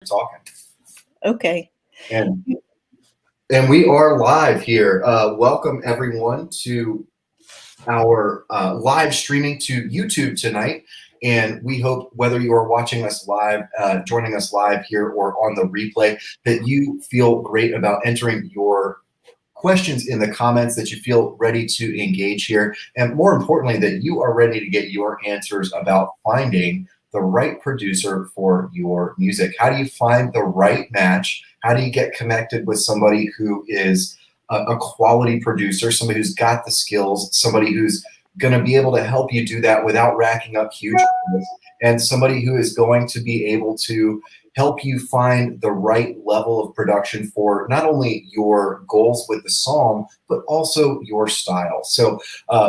talking. Okay. And we are live here. Welcome everyone to our live streaming to YouTube tonight. And we hope whether you are watching us live, joining us live here or on the replay, that you feel great about entering your questions in the comments, that you feel ready to engage here, and more importantly, that you are ready to get your answers about finding the right producer for your music. How do you find the right match? How do you get connected with somebody who is a quality producer, somebody who's got the skills, somebody who's going to be able to help you do that without racking up huge bills, and somebody who is going to be able to help you find the right level of production for not only your goals with the song, but also your style. So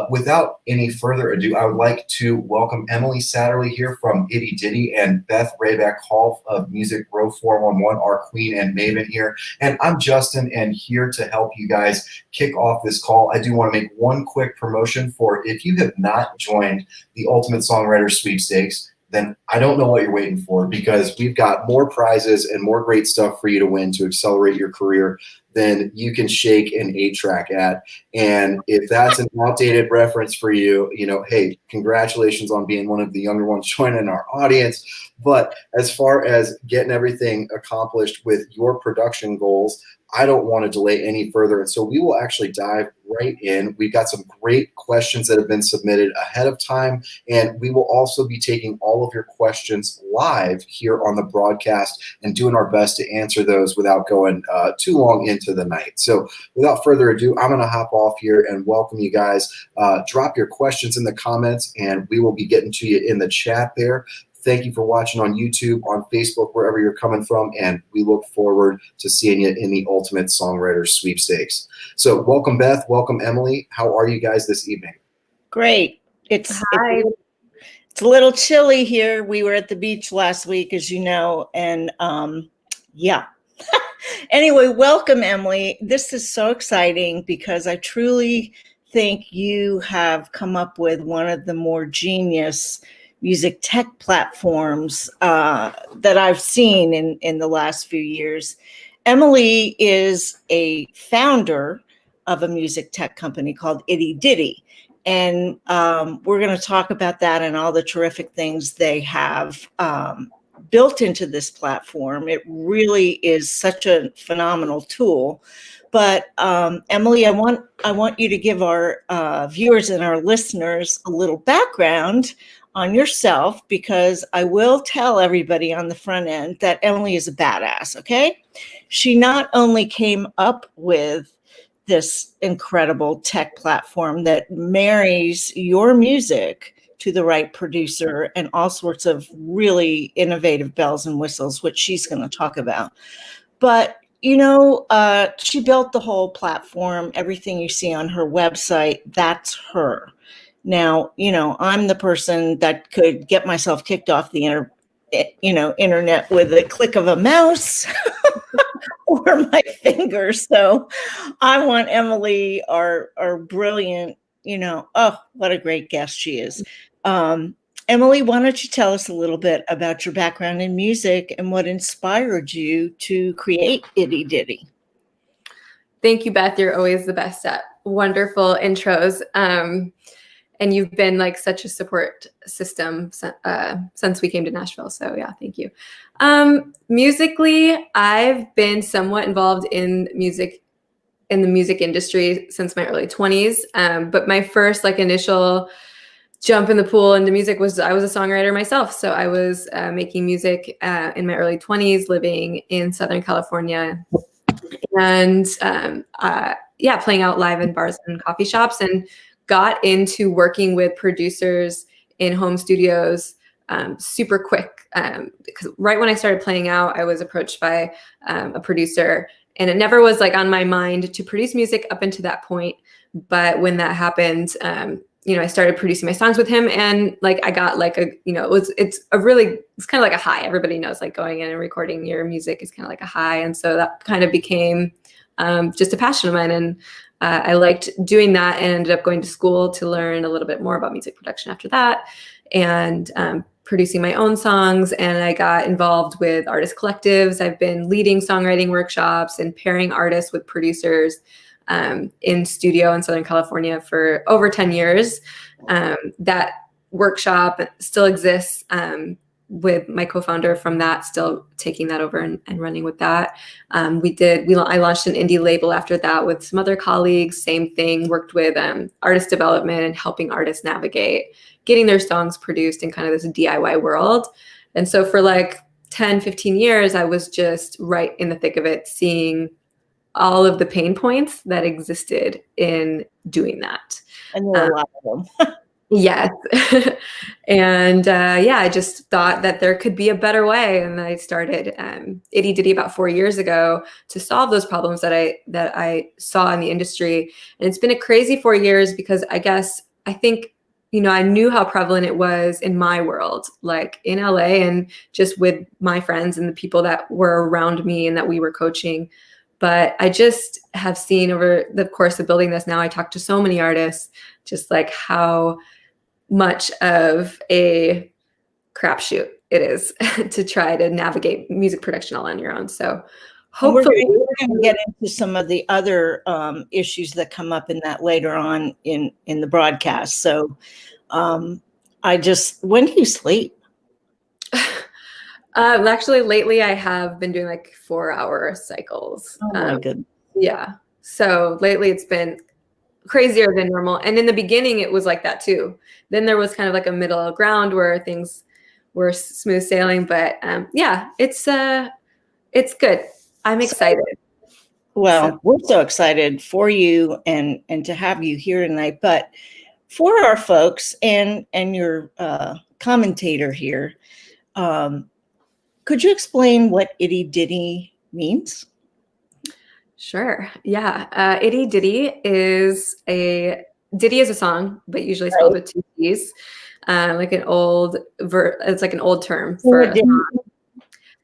without any further ado, I would like to welcome Emily Satterlee here from ItyDity and Beth Rayback Hall of Music Row 411, our queen and maven here. And I'm Justin, and here to help you guys kick off this call. I do want to make one quick promotion for if you have not joined the Ultimate Songwriters Sweepstakes, then I don't know what you're waiting for, because we've got more prizes and more great stuff for you to win to accelerate your career than you can shake an 8-track at. And if that's an outdated reference for you, hey, congratulations on being one of the younger ones joining our audience. But as far as getting everything accomplished with your production goals, I don't want to delay any further. And so we will actually dive right in. We've got some great questions that have been submitted ahead of time, and we will also be taking all of your questions live here on the broadcast and doing our best to answer those without going too long into the night. So without further ado, I'm going to hop off here and welcome you guys. Drop your questions in the comments, and we will be getting to you in the chat there. Thank you for watching on YouTube, on Facebook, wherever you're coming from, and we look forward to seeing you in the Ultimate Songwriters Sweepstakes. So welcome, Beth. Welcome, Emily. How are you guys this evening? Great. It's a little chilly here. We were at the beach last week, as you know, and yeah. Anyway, welcome, Emily. This is so exciting because I truly think you have come up with one of the more genius music tech platforms that I've seen in the last few years. Emily is a founder of a music tech company called ItyDity. And we're going to talk about that and all the terrific things they have built into this platform. It really is such a phenomenal tool. But Emily, I want you to give our viewers and our listeners a little background on yourself, because I will tell everybody on the front end that Emily is a badass, okay? She not only came up with this incredible tech platform that marries your music to the right producer and all sorts of really innovative bells and whistles, which she's going to talk about. But, she built the whole platform. Everything you see on her website, that's her. Now, I'm the person that could get myself kicked off the internet with a click of a mouse or my finger. So I want Emily, our brilliant, oh, what a great guest she is. Emily, why don't you tell us a little bit about your background in music and what inspired you to create ItyDity? Thank you, Beth. You're always the best at wonderful intros. And you've been like such a support system since we came to Nashville. So yeah, thank you. Musically, I've been somewhat involved in the music industry since my early 20s. But my first initial jump in the pool into music was I was a songwriter myself. So I was making music in my early 20s, living in Southern California, and playing out live in bars and coffee shops, and got into working with producers in home studios super quick. Because right when I started playing out, I was approached by a producer, and it never was on my mind to produce music up until that point. But when that happened, I started producing my songs with him, and I got it's kind of like a high. Everybody knows going in and recording your music is kind of like a high. And so that kind of became just a passion of mine. And I liked doing that, and ended up going to school to learn a little bit more about music production after that. And producing my own songs, and I got involved with artist collectives. I've been leading songwriting workshops and pairing artists with producers in studio in Southern California for over 10 years. That workshop still exists with my co-founder from that, still taking that over and running with that. I launched an indie label after that with some other colleagues, same thing, worked with artist development and helping artists navigate getting their songs produced in kind of this DIY world. And so for like 10, 15 years, I was just right in the thick of it, seeing all of the pain points that existed in doing that. And there are a lot of them. Yes. And I just thought that there could be a better way. And I started ItyDity about 4 years ago to solve those problems that I saw in the industry. And it's been a crazy 4 years because I think, I knew how prevalent it was in my world, like in LA and just with my friends and the people that were around me and that we were coaching. But I just have seen over the course of building this, now I talk to so many artists, just like how much of a crapshoot it is to try to navigate music production all on your own. So hopefully we're going to get into some of the other issues that come up in that later on in the broadcast. So when do you sleep? Actually, lately I have been doing like 4-hour cycles. Oh my goodness. Yeah. So lately it's been crazier than normal. And in the beginning it was like that too. Then there was kind of like a middle ground where things were smooth sailing. But it's good. I'm excited. Well, we're so excited for you and to have you here tonight. But for our folks and your commentator here, could you explain what ItyDity means? Sure. Yeah. ItyDity is ditty is a song, but usually spelled with 2 T's. Like it's like an old term for a song.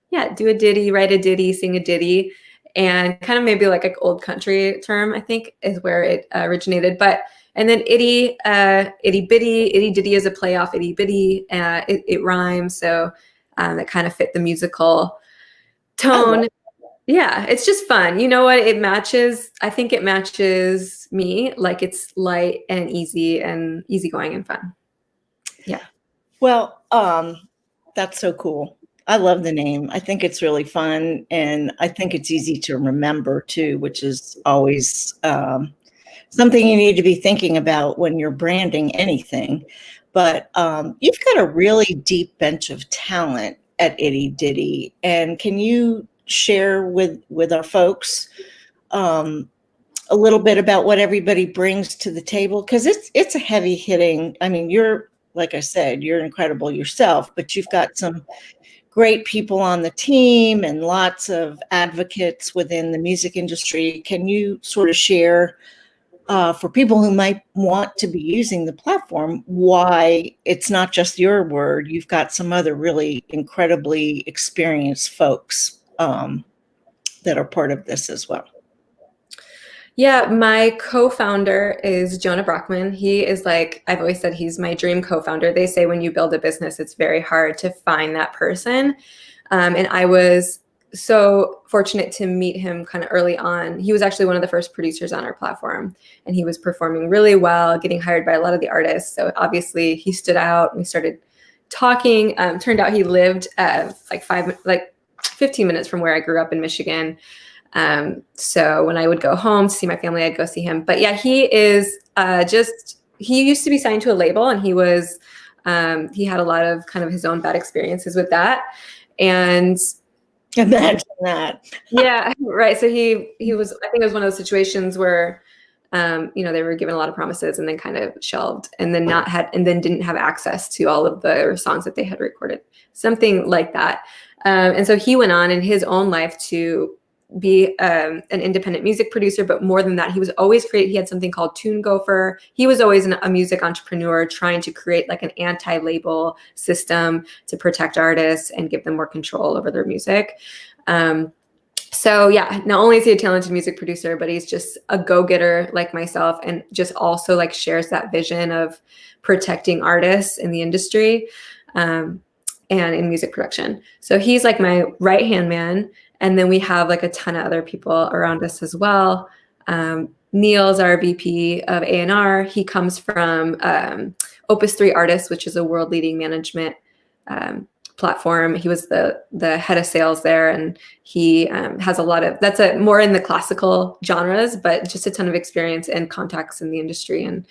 Yeah, do a ditty, write a ditty, sing a ditty, and kind of maybe like an old country term, I think, is where it originated. And then itybity, ItyDity is a play off Itybity. It rhymes, so that kind of fit the musical tone. Yeah, it's just fun. You know what? I think it matches me. Like it's light and easygoing and fun. Yeah. Well, that's so cool. I love the name. I think it's really fun, and I think it's easy to remember too, which is always something you need to be thinking about when you're branding anything. But you've got a really deep bench of talent at ItyDity, and can you share with our folks a little bit about what everybody brings to the table? Because it's a heavy hitting. I mean, like I said, you're incredible yourself, but you've got some great people on the team and lots of advocates within the music industry. Can you sort of share for people who might want to be using the platform why it's not just your word? You've got some other really incredibly experienced folks that are part of this as well. Yeah, my co-founder is Jonah Brockman. He is I've always said, he's my dream co-founder. They say when you build a business, it's very hard to find that person. And I was so fortunate to meet him kind of early on. He was actually one of the first producers on our platform, and he was performing really well, getting hired by a lot of the artists. So obviously he stood out. We started talking. Turned out he lived 15 minutes from where I grew up in Michigan. So when I would go home to see my family, I'd go see him. But yeah, he is he used to be signed to a label, and he had a lot of kind of his own bad experiences with that. And imagine that. Yeah, right. So I think it was one of those situations where, they were given a lot of promises and then kind of shelved and then didn't have access to all of the songs that they had recorded, something like that. And so he went on in his own life to be an independent music producer, but more than that, he was always he had something called Tune Gopher. He was always a music entrepreneur trying to create like an anti-label system to protect artists and give them more control over their music. So yeah, not only is he a talented music producer, but he's just a go-getter like myself, and just also shares that vision of protecting artists in the industry. and in music production. So he's like my right-hand man. And then we have like a ton of other people around us as well. Neil's our VP of A&R. He comes from Opus 3 Artists, which is a world-leading management platform. He was the head of sales there, and he has a lot of, that's a more in the classical genres, but just a ton of experience and contacts in the industry. And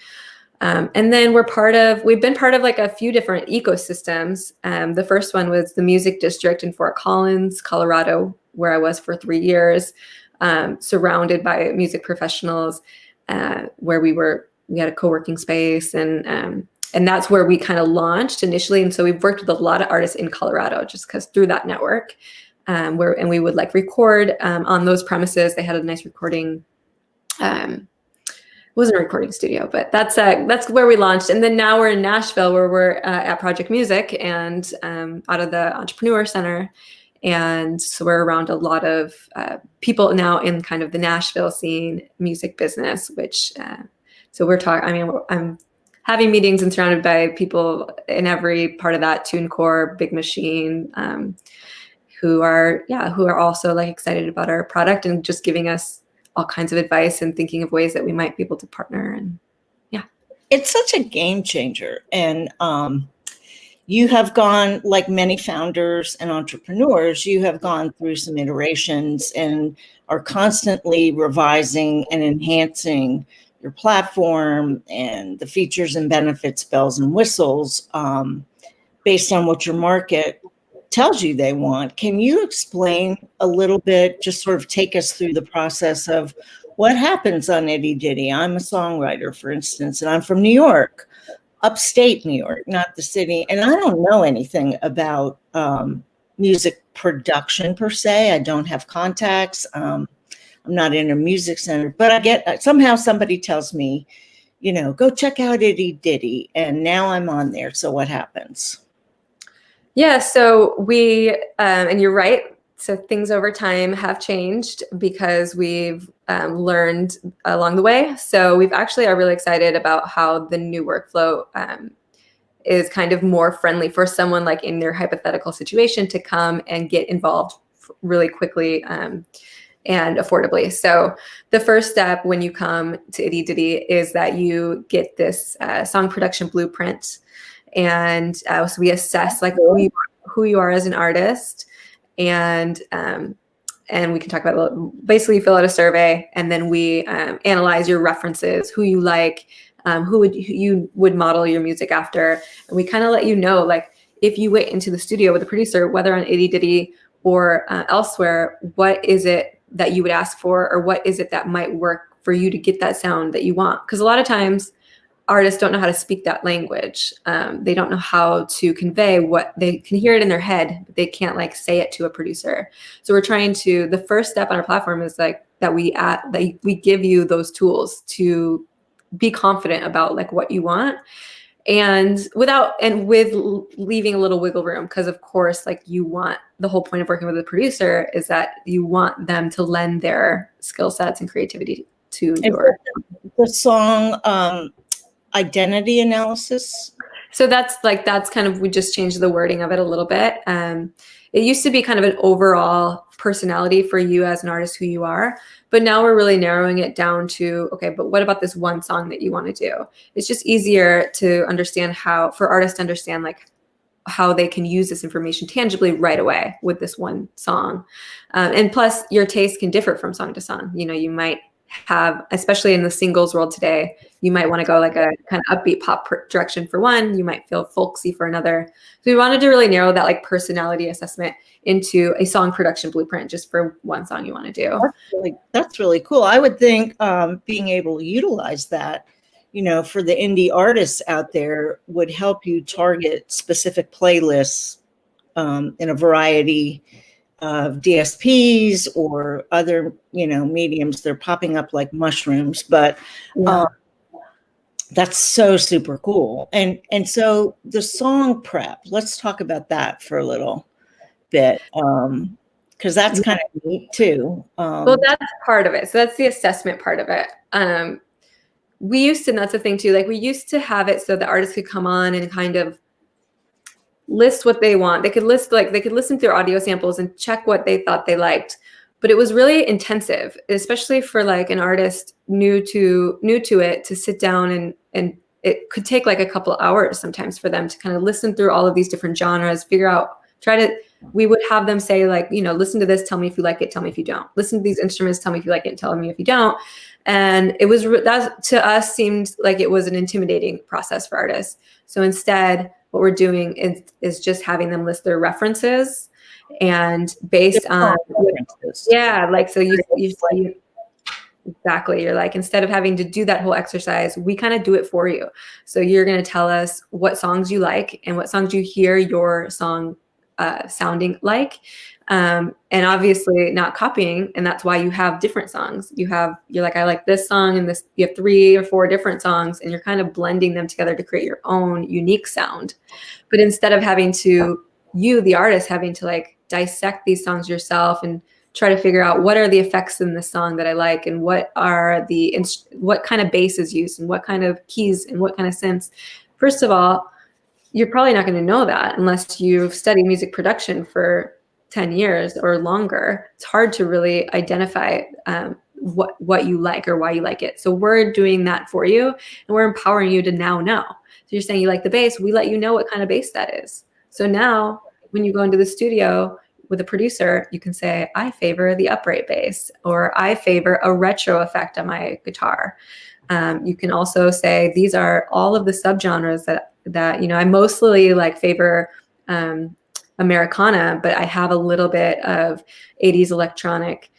then we've been part of like a few different ecosystems. The first one was the Music District in Fort Collins, Colorado, where I was for 3 years, surrounded by music professionals, where we had a co-working space, and that's where we kind of launched initially. And so we've worked with a lot of artists in Colorado just because through that network, and we would like record on those premises. They had a nice recording. It wasn't a recording studio, but that's where we launched. And then now we're in Nashville, where we're at Project Music and out of the Entrepreneur Center. And so we're around a lot of people now in kind of the Nashville scene, music business, which, so we're talking, I mean, I'm having meetings and surrounded by people in every part of that, TuneCore, Big Machine, who are also like excited about our product and just giving us all kinds of advice and thinking of ways that we might be able to partner. And yeah, it's such a game changer. And you have gone, like many founders and entrepreneurs, you have gone through some iterations and are constantly revising and enhancing your platform and the features and benefits, bells and whistles, based on what your market tells you they want. Can you explain a little bit, just sort of take us through the process of what happens on ItyDity? I'm a songwriter, for instance, and I'm from New York, upstate New York, not the city. And I don't know anything about music production per se. I don't have contacts. I'm not in a music center, but I get, somehow somebody tells me, go check out ItyDity. And now I'm on there. So what happens? Yeah, so we, and you're right. So things over time have changed because we've learned along the way. So we've actually are really excited about how the new workflow is kind of more friendly for someone like in their hypothetical situation to come and get involved really quickly and affordably. So the first step when you come to ItyDity is that you get this song production blueprint. And so we assess like who you are as an artist, and we can talk about, basically you fill out a survey, and then we analyze your references, who you like, who you would model your music after, and we kind of let you know, like if you went into the studio with a producer, whether on ItyDity or elsewhere, what is it that you would ask for, or what is it that might work for you to get that sound that you want? Because a lot of times artists don't know how to speak that language. They don't know how to convey what they can hear it in their head, but they can't like say it to a producer. So we're trying to, the first step on our platform is like that we give you those tools to be confident about like what you want, and with leaving a little wiggle room. Because of course, like you want, the whole point of working with a producer is that you want them to lend their skill sets and creativity to your the song identity analysis. So that's kind of, we just changed the wording of it a little bit. It used to be kind of an overall personality for you as an artist, who you are, but now we're really narrowing it down to, okay, but what about this one song that you want to do? It's just easier to understand for artists to understand like how they can use this information tangibly right away with this one song. And plus your taste can differ from song to song. You might have, especially in the singles world today, you might want to go like a kind of upbeat pop direction for one. You might feel folksy for another. So we wanted to really narrow that like personality assessment into a song production blueprint just for one song you want to do. That's really cool. I would think being able to utilize that, for the indie artists out there would help you target specific playlists in a variety of DSPs or other, mediums. They're popping up like mushrooms, but that's so super cool. And so the song prep, let's talk about that for a little bit, because that's kind of neat too. Well, that's part of it. So that's the assessment part of it. And that's the thing too, like we used to have it so the artists could come on and kind of list what they want. They could listen through audio samples and check what they thought they liked. But it was really intensive, especially for like an artist new to it, to sit down and it could take like a couple hours sometimes for them to kind of listen through all of these different genres, we would have them say like, listen to this, tell me if you like it, tell me if you don't. Listen to these instruments, tell me if you like it, tell me if you don't. And it was, that to us seemed like it was an intimidating process for artists. So instead, what we're doing is just having them list their references, and based on, like, so you exactly, you're like, instead of having to do that whole exercise, we kind of do it for you. So you're going to tell us what songs you like and what songs you hear your song sounding like, and obviously not copying. And that's why you have different songs. You're like, I like this song and this. You have 3 or 4 different songs, and you're kind of blending them together to create your own unique sound. But instead of having to, the artist, having to like dissect these songs yourself and try to figure out what are the effects in the song that I like, and what kind of bass is used, and what kind of keys and what kind of synths. First of all, you're probably not going to know that unless you've studied music production for 10 years or longer. It's hard to really identify what you like or why you like it. So we're doing that for you, and we're empowering you to now know. So you're saying you like the bass, we let you know what kind of bass that is. So now when you go into the studio with a producer, you can say, I favor the upright bass, or I favor a retro effect on my guitar. You can also say, these are all of the subgenres that I mostly like favor Americana, but I have a little bit of 80s electronic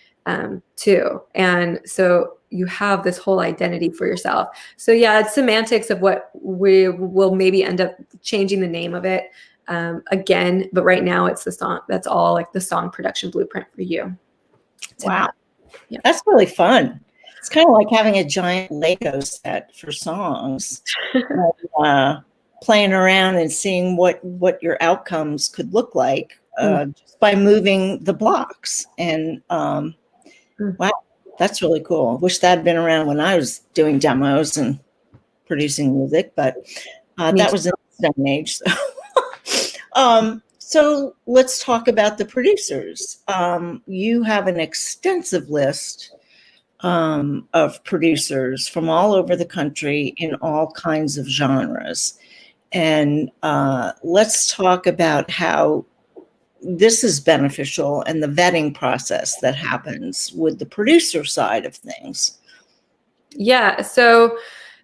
too. And so you have this whole identity for yourself. So yeah, it's semantics of what we will maybe end up changing the name of it again, but right now it's the song. That's all like the song production blueprint for you. Wow. Yeah. That's really fun. It's kind of like having a giant Lego set for songs, playing around and seeing what your outcomes could look like just by moving the blocks. And wow, that's really cool. Wish that had been around when I was doing demos and producing music, but that was in the stone age. So let's talk about the producers. You have an extensive list of producers from all over the country in all kinds of genres. And let's talk about how this is beneficial and the vetting process that happens with the producer side of things. Yeah, so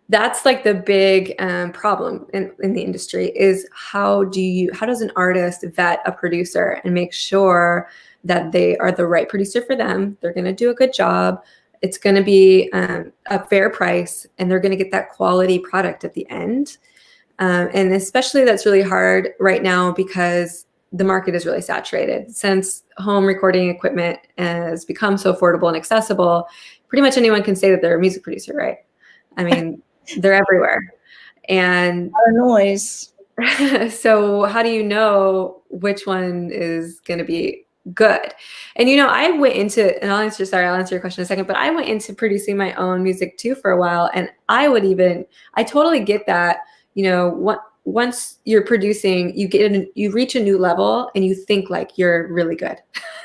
that's like the big problem in the industry is how does an artist vet a producer and make sure that they are the right producer for them? They're going to do a good job. It's going to be a fair price, and they're going to get that quality product at the end. And especially that's really hard right now because the market is really saturated. Since home recording equipment has become so affordable and accessible, pretty much anyone can say that they're a music producer, right? I mean, they're everywhere. And noise. So how do you know which one is going to be good? And I went into, and I'll answer your question in a second, but I went into producing my own music too for a while. And I totally get that, once you're producing, you reach a new level and you think like you're really good.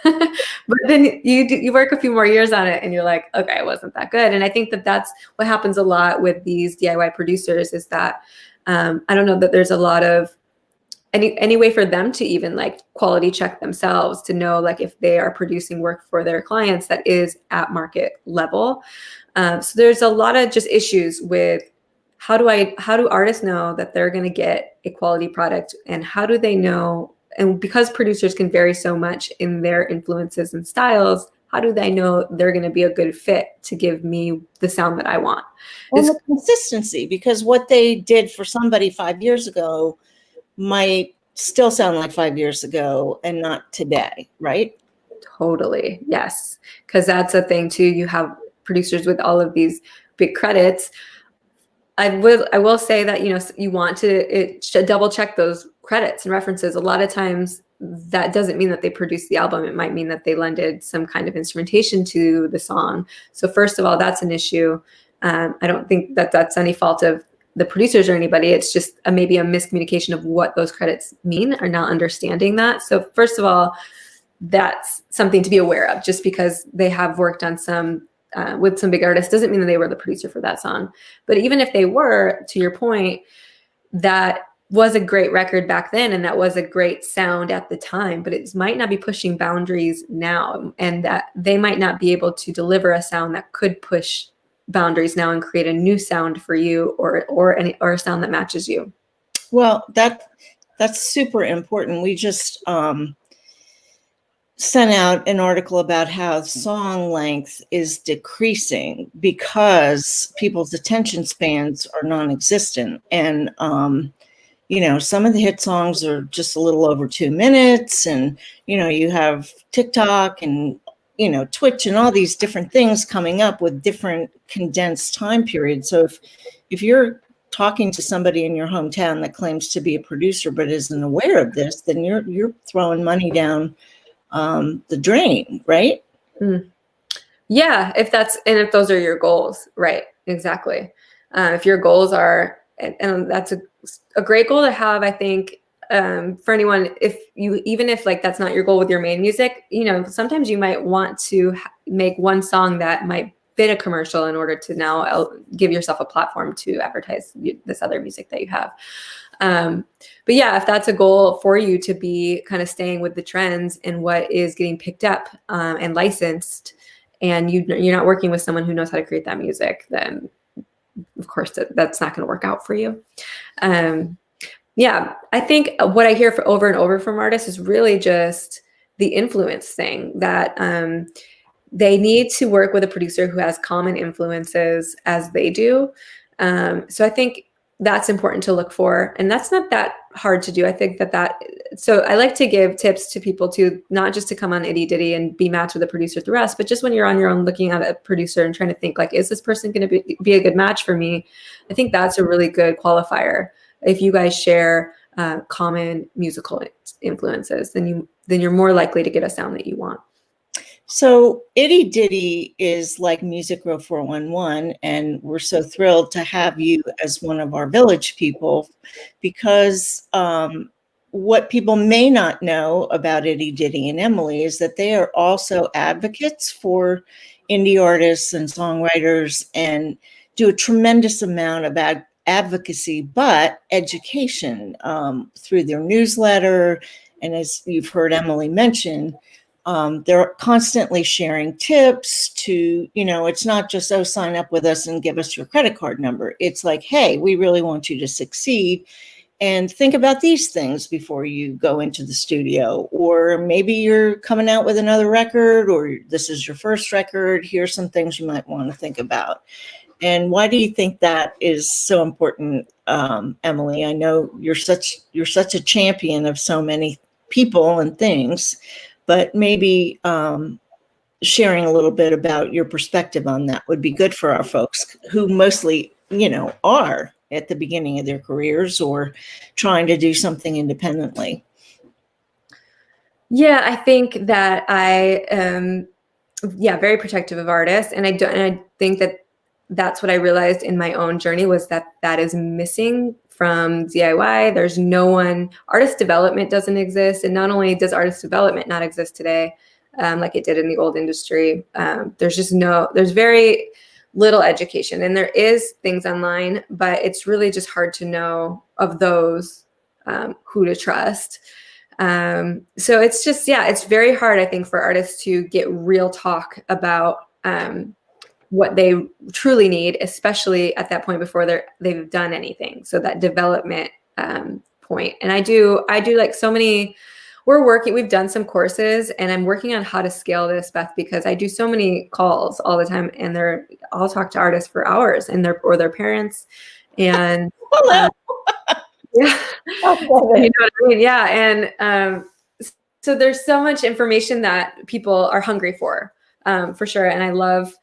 But then you work a few more years on it and you're like, okay, it wasn't that good. And I think that that's what happens a lot with these DIY producers is that I don't know that there's a lot of any way for them to even like quality check themselves to know like if they are producing work for their clients that is at market level. So there's a lot of just issues with how do artists know that they're going to get a quality product, and how do they know? And because producers can vary so much in their influences and styles, how do they know they're going to be a good fit to give me the sound that I want? Well, the consistency, because what they did for somebody 5 years ago might still sound like 5 years ago and not today, right? Totally. Yes. Because that's a thing too. You have producers with all of these big credits. I will say that, you want to double check those credits and references. A lot of times that doesn't mean that they produced the album. It might mean that they lended some kind of instrumentation to the song. So first of all, that's an issue. I don't think that that's any fault of the producers or anybody. It's just maybe a miscommunication of what those credits mean or not understanding that. So first of all, that's something to be aware of. Just because they have worked on some with some big artists doesn't mean that they were the producer for that song. But even if they were, to your point, that was a great record back then, and that was a great sound at the time, but it might not be pushing boundaries now, and that they might not be able to deliver a sound that could push boundaries now and create a new sound for you, or a sound that matches you. Well, that's super important. We just sent out an article about how song length is decreasing because people's attention spans are non-existent. And, some of the hit songs are just a little over 2 minutes. And, you have TikTok and, Twitch and all these different things coming up with different condensed time periods. So if you're talking to somebody in your hometown that claims to be a producer but isn't aware of this, then you're throwing money down the drain, right? Yeah, if those are your goals, right? Exactly. If your goals are, and that's a great goal to have, I think, for anyone. Even if like that's not your goal with your main music, sometimes you might want to make one song that might fit a commercial in order to now give yourself a platform to advertise this other music that you have. But yeah, if that's a goal for you to be kind of staying with the trends and what is getting picked up and licensed, and you're not working with someone who knows how to create that music, then of course that's not going to work out for you. Yeah, I think what I hear over and over from artists is really just the influence thing, that they need to work with a producer who has common influences as they do. So I think that's important to look for. And that's not that hard to do. I think so I like to give tips to people to not just to come on ItyDity and be matched with a producer through us, but just when you're on your own looking at a producer and trying to think like, is this person going to be a good match for me? I think that's a really good qualifier. If you guys share common musical influences, then you're more likely to get a sound that you want. So ItyDity is like Music Row 411, and we're so thrilled to have you as one of our village people, because what people may not know about ItyDity and Emily is that they are also advocates for indie artists and songwriters and do a tremendous amount of advocacy, but education through their newsletter. And as you've heard Emily mention, they're constantly sharing tips to, it's not just, sign up with us and give us your credit card number. It's like, hey, we really want you to succeed, and think about these things before you go into the studio. Or maybe you're coming out with another record, or this is your first record. Here's some things you might want to think about. And why do you think that is so important, Emily? I know you're such a champion of so many people and things, but maybe sharing a little bit about your perspective on that would be good for our folks who mostly, are at the beginning of their careers or trying to do something independently. Yeah, I think that I am, very protective of artists. And I think that that's what I realized in my own journey, was that is missing from DIY. There's no one, artist development doesn't exist. And not only does artist development not exist today, like it did in the old industry, there's very little education, and there is things online, but it's really just hard to know of those who to trust. So it's just, it's very hard, I think, for artists to get real talk about what they truly need, especially at that point before they've done anything. So that development point. And I do like so many, we've done some courses, and I'm working on how to scale this, Beth, because I do so many calls all the time, and I'll talk to artists for hours, and their parents, and Hello. yeah, you know what I mean? Yeah. And so there's so much information that people are hungry for sure. And I love,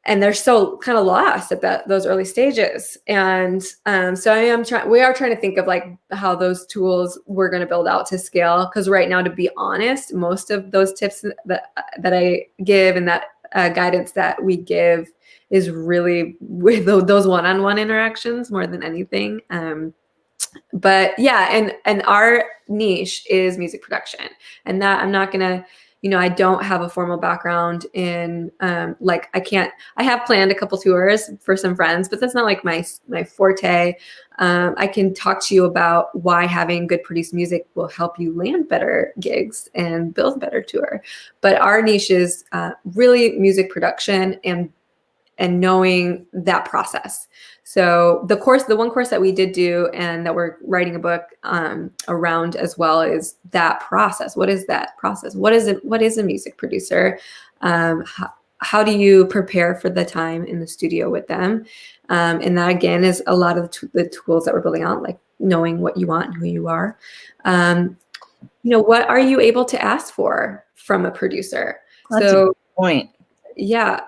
and they're so kind of lost at those early stages. And so we are trying to think of like how those tools we're going to build out to scale. Because right now, to be honest, most of those tips that I give and that guidance that we give is really with those one-on-one interactions more than anything. But yeah, and our niche is music production, and that I'm not gonna, I don't have a formal background in I have planned a couple tours for some friends, but that's not like my forte. I can talk to you about why having good produced music will help you land better gigs and build a better tour. But our niche is really music production and knowing that process. So the one course that we did do and that we're writing a book around as well is that process. What is that process? What is it? What is a music producer? How do you prepare for the time in the studio with them? And that again is a lot of the tools that we're building out, like knowing what you want and who you are. What are you able to ask for from a producer? That's a good point. Yeah,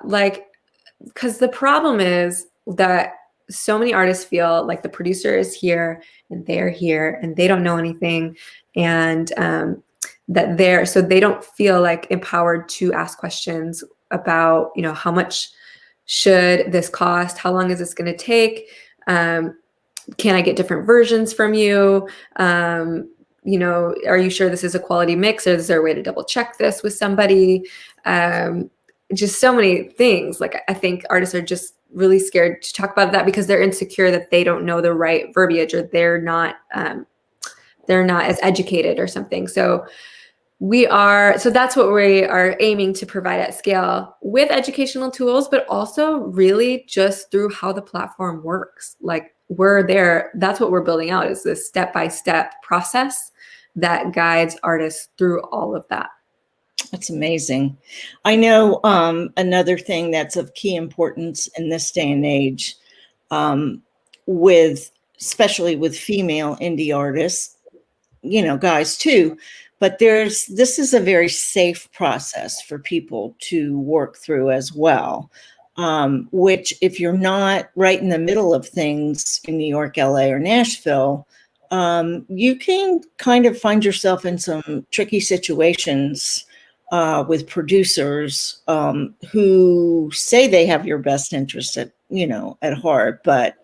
because the problem is that so many artists feel like the producer is here and they're here and they don't know anything, and so they don't feel like empowered to ask questions about, how much should this cost? How long is this going to take? Can I get different versions from you? Are you sure this is a quality mix, or is there a way to double check this with somebody? Just so many things. I think artists are just really scared to talk about that because they're insecure that they don't know the right verbiage, or they're not as educated or something. So that's what we are aiming to provide at scale with educational tools, but also really just through how the platform works. We're there. That's what we're building out, is this step-by-step process that guides artists through all of that. That's amazing. I know another thing that's of key importance in this day and age, especially with female indie artists, guys too, but this is a very safe process for people to work through as well. Which, if you're not right in the middle of things in New York, LA, or Nashville, you can kind of find yourself in some tricky situations with producers who say they have your best interest at heart, but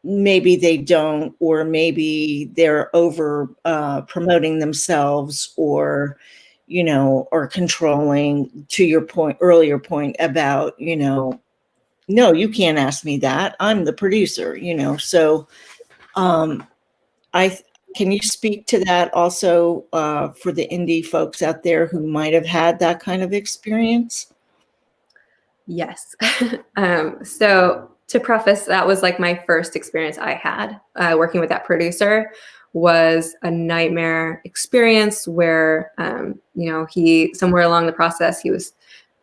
maybe they don't, or maybe they're over promoting themselves, or controlling, to your earlier point about, no, you can't ask me that. I'm the producer, So can you speak to that also for the indie folks out there who might have had that kind of experience? Yes. So to preface, that was my first experience I had working with that producer. Was a nightmare experience where, he, somewhere along the process, he was,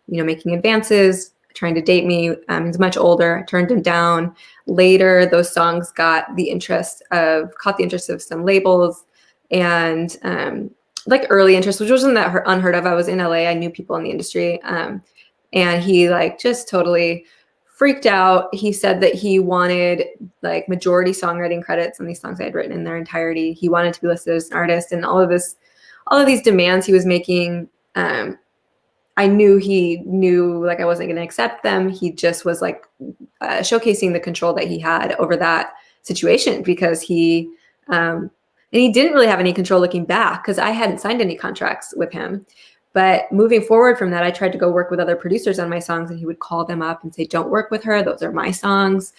making advances, trying to date me. He's much older. I turned him down. Later, those songs caught the interest of some labels, and early interest, which wasn't that unheard of. I was in LA. I knew people in the industry. And he just totally freaked out. He said that he wanted majority songwriting credits on these songs I had written in their entirety. He wanted to be listed as an artist, and all of these demands he was making. I knew he knew I wasn't going to accept them. He just was showcasing the control that he had over that situation, because he and he didn't really have any control looking back, because I hadn't signed any contracts with him. But moving forward from that, I tried to go work with other producers on my songs, and he would call them up and say, "Don't work with her. Those are my songs."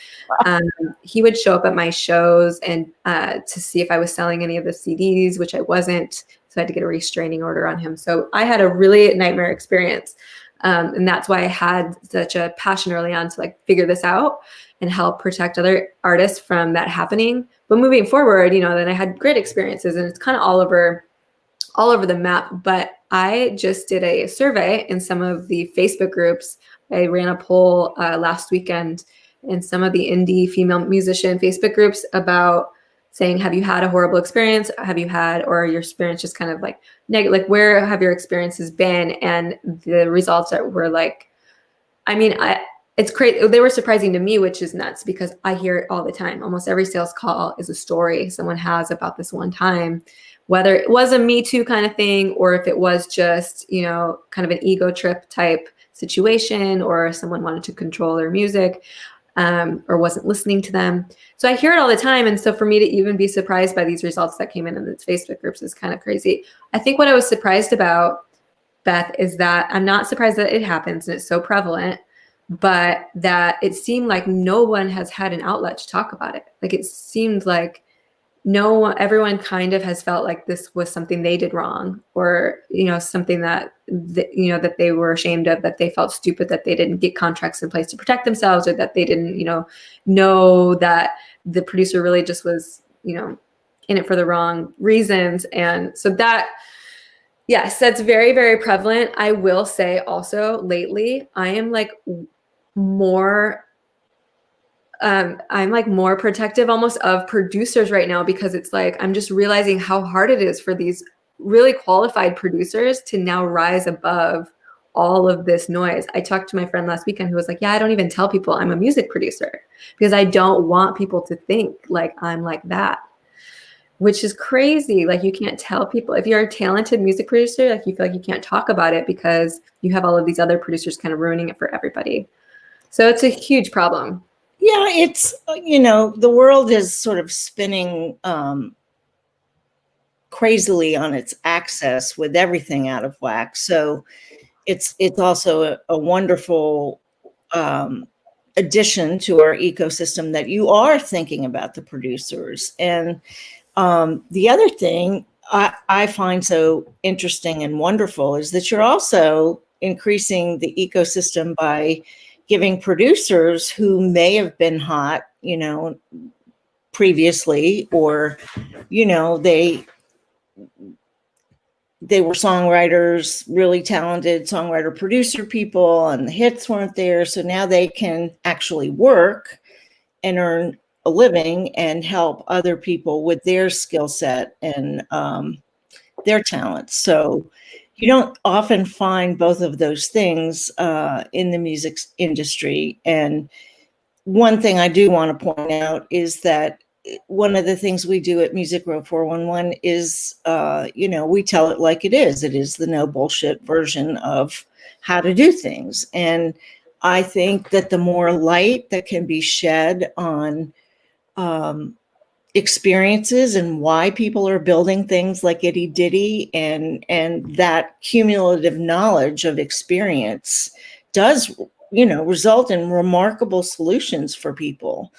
He would show up at my shows and to see if I was selling any of the CDs, which I wasn't. So I had to get a restraining order on him. So I had a really nightmare experience. And that's why I had such a passion early on to figure this out and help protect other artists from that happening. But moving forward, then I had great experiences, and it's kind of all over the map. But I just did a survey in some of the Facebook groups. I ran a poll last weekend in some of the indie female musician Facebook groups about saying, have you had a horrible experience? Have you had, or your experience just kind of negative? Where have your experiences been? And the results were it's crazy. They were surprising to me, which is nuts, because I hear it all the time. Almost every sales call is a story someone has about this one time whether it was a Me Too kind of thing, or if it was just, you know, kind of an ego trip type situation, or someone wanted to control their music, or wasn't listening to them. So I hear it all the time. And so for me to even be surprised by these results that came in these Facebook groups is kind of crazy. I think what I was surprised about, Beth, is that I'm not surprised that it happens and it's so prevalent, but that it seemed like no one has had an outlet to talk about it. Like it seemed like everyone kind of has felt like this was something they did wrong, or, you know, something that, you know, that they were ashamed of, that they felt stupid, that they didn't get contracts in place to protect themselves, or that they didn't, you know that the producer really just was, you know, in it for the wrong reasons. And so that, yes, that's very, very prevalent. I will say also lately, I am like more I'm like more protective almost of producers right now, because it's like I'm just realizing how hard it is for these really qualified producers to now rise above all of this noise. I talked to my friend last weekend who was like, yeah, I don't even tell people I'm a music producer because I don't want people to think like I'm like that, which is crazy. Like you can't tell people if you're a talented music producer, like you feel like you can't talk about it because you have all of these other producers kind of ruining it for everybody. So it's a huge problem. Yeah, it's, you know, the world is sort of spinning crazily on its axis with everything out of whack. So it's also a wonderful addition to our ecosystem that you are thinking about the producers. And the other thing I find so interesting and wonderful is that you're also increasing the ecosystem by giving producers who may have been hot, you know, previously, or, you know, they were songwriters, really talented songwriter producer people, and the hits weren't there. So now they can actually work and earn a living and help other people with their skill set and their talents. So you don't often find both of those things in the music industry. And one thing I do want to point out is that one of the things we do at Music Row 411 is, you know, we tell it like it is. It is the no bullshit version of how to do things. And I think that the more light that can be shed on experiences and why people are building things like ItyDity, and that cumulative knowledge of experience does, you know, result in remarkable solutions for people.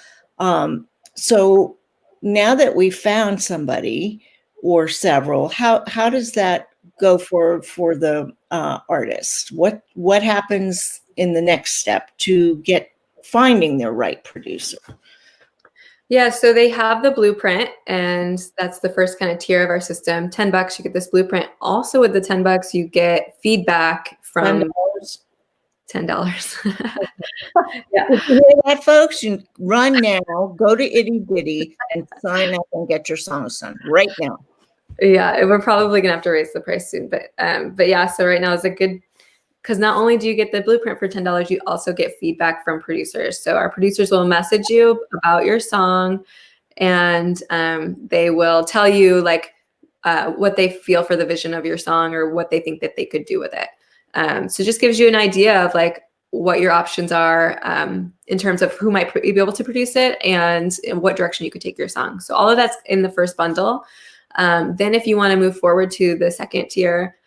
So now that we've found somebody or several, how does that go forward for the artist? What happens in the next step to finding their right producer? Yeah, so they have the blueprint, and that's the first kind of tier of our system. $10, you get this blueprint. Also with the $10, you get feedback from $10. Yeah. If you hear that, folks, you run now, go to ItyDity and sign up and get your songs done right now. Yeah, we're probably gonna have to raise the price soon, but yeah. So right now is a good, because not only do you get the blueprint for $10, you also get feedback from producers. So our producers will message you about your song, and they will tell you like what they feel for the vision of your song, or what they think that they could do with it. So just gives you an idea of like what your options are in terms of who might be able to produce it, and in what direction you could take your song. So all of that's in the first bundle. Then if you want to move forward to the second tier,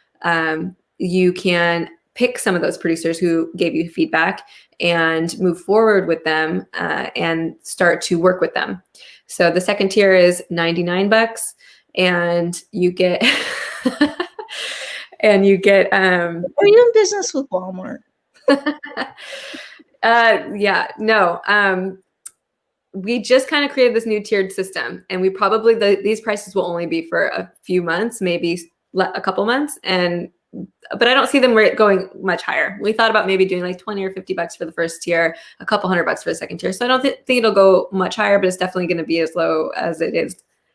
you can pick some of those producers who gave you feedback and move forward with them and start to work with them. So the second tier is $99, and you get and you get Are you in business with Walmart? yeah, no. We just kind of created this new tiered system, and we probably these prices will only be for a few months, maybe a couple months, but I don't see them going much higher. We thought about maybe doing like 20 or $50 for the first tier, a couple $100 for the second tier. So I don't think it'll go much higher, but it's definitely going to be as low as it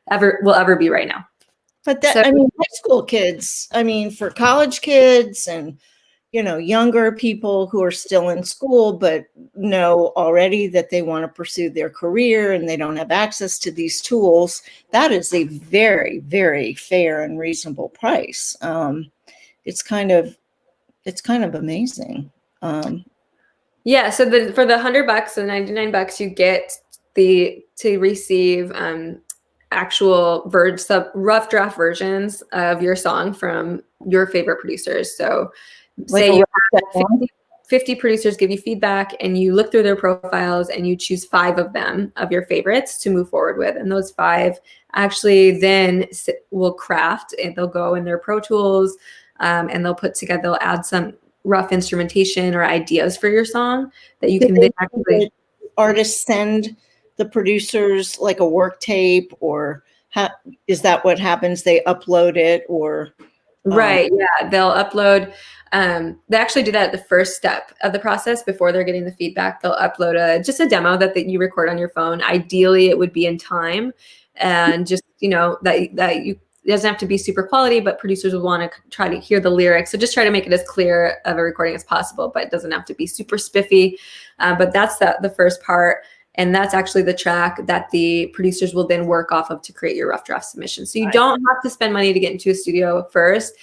will ever be right now. But that, I mean, high school kids, I mean, for college kids and, younger people who are still in school, but know already that they want to pursue their career and they don't have access to these tools, that is a very, very fair and reasonable price. It's kind of amazing. Yeah. So for the $100, the $99, you get to receive actual rough draft versions of your song from your favorite producers. So say you have 50 producers give you feedback, and you look through their profiles and you choose 5 of them of your favorites to move forward with. And those 5 actually then will craft, and they'll go in their Pro Tools and they'll add some rough instrumentation or ideas for your song that you can then actually. Artists send the producers like a work tape, or is that what happens? They upload it, or right? Yeah, they'll upload. They actually do that at the first step of the process before they're getting the feedback. They'll upload just a demo that you record on your phone. Ideally, it would be in time, and just that you. It doesn't have to be super quality, but producers will want to try to hear the lyrics. So just try to make it as clear of a recording as possible, but it doesn't have to be super spiffy. But that's the first part. And that's actually the track that the producers will then work off of to create your rough draft submission. So you don't have to spend money to get into a studio first.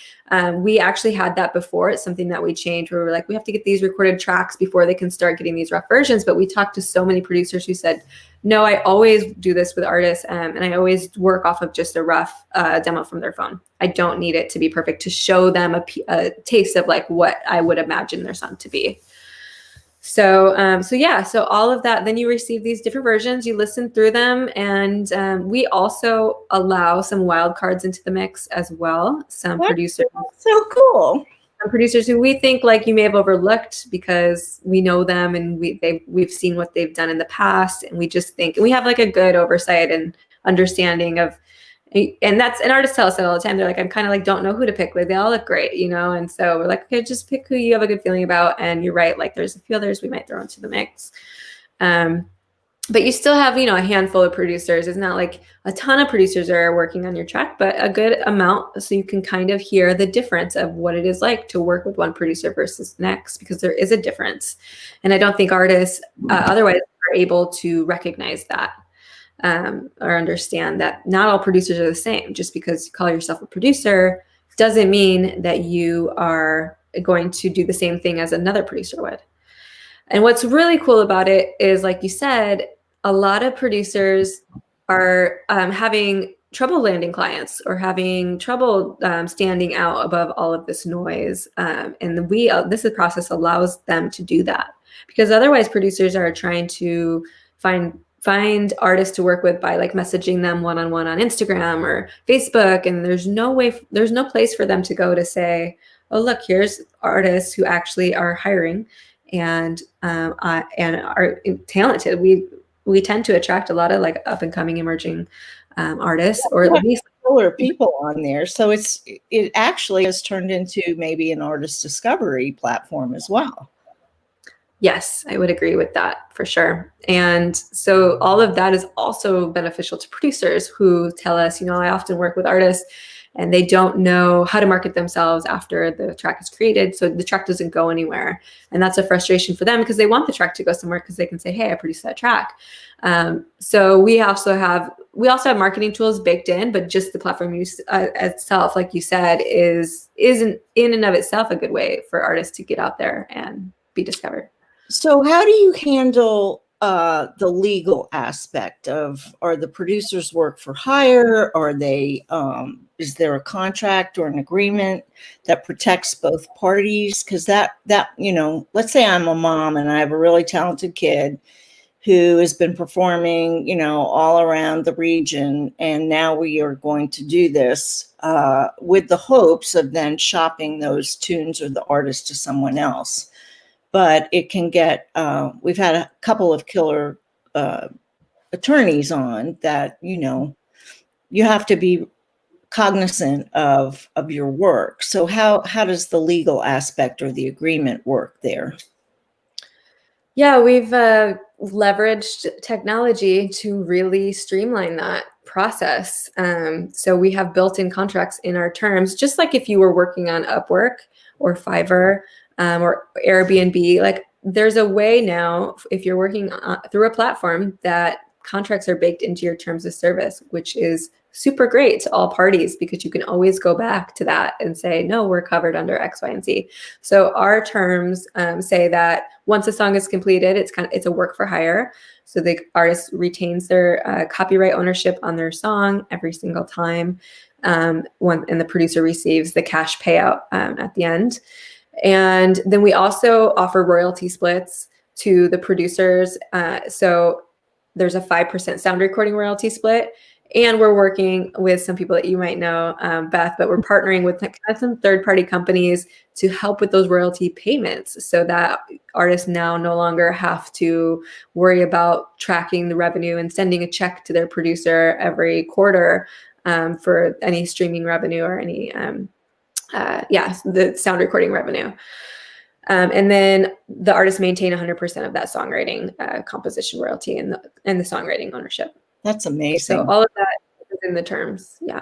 We actually had that before. It's something that we changed where we're like, we have to get these recorded tracks before they can start getting these rough versions. But we talked to so many producers who said, no, I always do this with artists, and I always work off of just a rough demo from their phone. I don't need it to be perfect to show them a taste of like what I would imagine their song to be. So all of that, then you receive these different versions, you listen through them, and we also allow some wild cards into the mix as well. Some producers, so cool. Some producers who we think like you may have overlooked because we know them and we've seen what they've done in the past, and we just think we have like a good oversight and understanding of. And artists tell us that all the time. They're like, I'm kind of like, don't know who to pick. Like, they all look great, And so we're like, okay, just pick who you have a good feeling about. And you're right. Like, there's a few others we might throw into the mix. But you still have, a handful of producers. It's not like a ton of producers are working on your track, but a good amount. So you can kind of hear the difference of what it is like to work with one producer versus the next, because there is a difference. And I don't think artists otherwise are able to recognize that. Or understand that not all producers are the same. Just because you call yourself a producer doesn't mean that you are going to do the same thing as another producer would. And what's really cool about it is, like you said, a lot of producers are having trouble landing clients or having trouble standing out above all of this noise. And this process allows them to do that, because otherwise producers are trying to find artists to work with by like messaging them one-on-one on Instagram or Facebook. And there's no place for them to go to say, oh, look, here's artists who actually are hiring and are talented. We tend to attract a lot of like up and coming emerging artists, or at least killer people on there. So it actually has turned into maybe an artist discovery platform as well. Yes, I would agree with that for sure. And so all of that is also beneficial to producers who tell us, I often work with artists and they don't know how to market themselves after the track is created. So the track doesn't go anywhere. And that's a frustration for them because they want the track to go somewhere because they can say, hey, I produced that track. So we also have marketing tools baked in, but just the platform itself, like you said, isn't in and of itself a good way for artists to get out there and be discovered. So how do you handle the legal aspect of, are the producers work for hire? Are they, is there a contract or an agreement that protects both parties? Because that, let's say I'm a mom and I have a really talented kid who has been performing, all around the region. And now we are going to do this with the hopes of then shopping those tunes or the artist to someone else. But it can get, we've had a couple of killer attorneys on that, you have to be cognizant of your work. So how does the legal aspect or the agreement work there? Yeah, we've leveraged technology to really streamline that process. So we have built-in contracts in our terms, just like if you were working on Upwork or Fiverr. or Airbnb. Like there's a way now, if you're working through a platform, that contracts are baked into your terms of service, which is super great to all parties because you can always go back to that and say, no, we're covered under X, Y, and Z. So our terms say that once a song is completed, it's a work for hire. So the artist retains their copyright ownership on their song every single time, and the producer receives the cash payout at the end. And then we also offer royalty splits to the producers. So there's a 5% sound recording royalty split. And we're working with some people that you might know, Beth, but we're partnering with some third-party companies to help with those royalty payments so that artists now no longer have to worry about tracking the revenue and sending a check to their producer every quarter for any streaming revenue or any, the sound recording revenue. And then the artists maintain 100% of that songwriting composition royalty and the songwriting ownership. That's amazing. So all of that is in the terms. Yeah.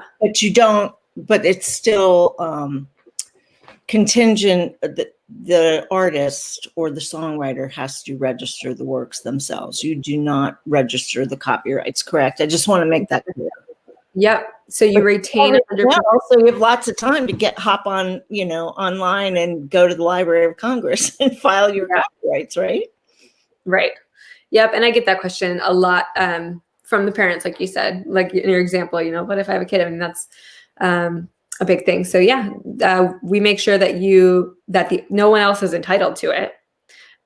But it's still contingent. The artist or the songwriter has to register the works themselves. You do not register the copyrights, correct? I just want to make that clear. Yep. So you retain 100%. So you have lots of time to hop on, online and go to the Library of Congress and file your copyrights, right? Right. Yep. And I get that question a lot from the parents, like you said, like in your example, what if I have a kid? I mean, that's a big thing. So we make sure that no one else is entitled to it,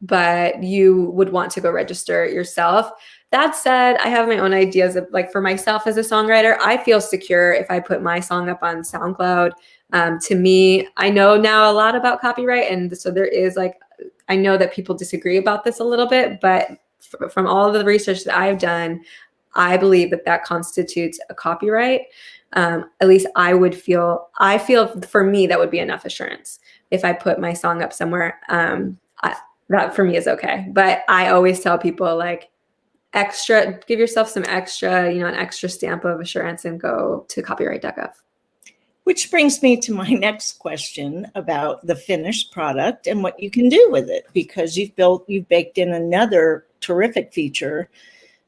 but you would want to go register yourself. That said, I have my own ideas of, like, for myself as a songwriter, I feel secure if I put my song up on SoundCloud. To me, I know now a lot about copyright. And so there is I know that people disagree about this a little bit, but from all of the research that I've done, I believe that constitutes a copyright. At least I feel for me, that would be enough assurance. If I put my song up somewhere, that for me is okay. But I always tell people, give yourself some extra, an extra stamp of assurance and go to copyright.gov. Which brings me to my next question about the finished product and what you can do with it, because you've baked in another terrific feature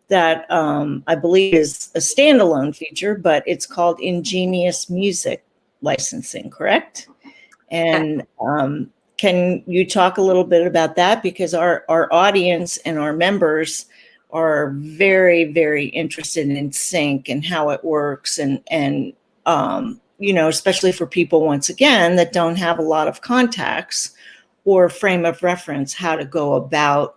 that I believe is a standalone feature, but it's called ingenious music licensing, correct? And can you talk a little bit about that? Because our audience and our members are very, very interested in sync and how it works, and especially for people, once again, that don't have a lot of contacts or frame of reference, how to go about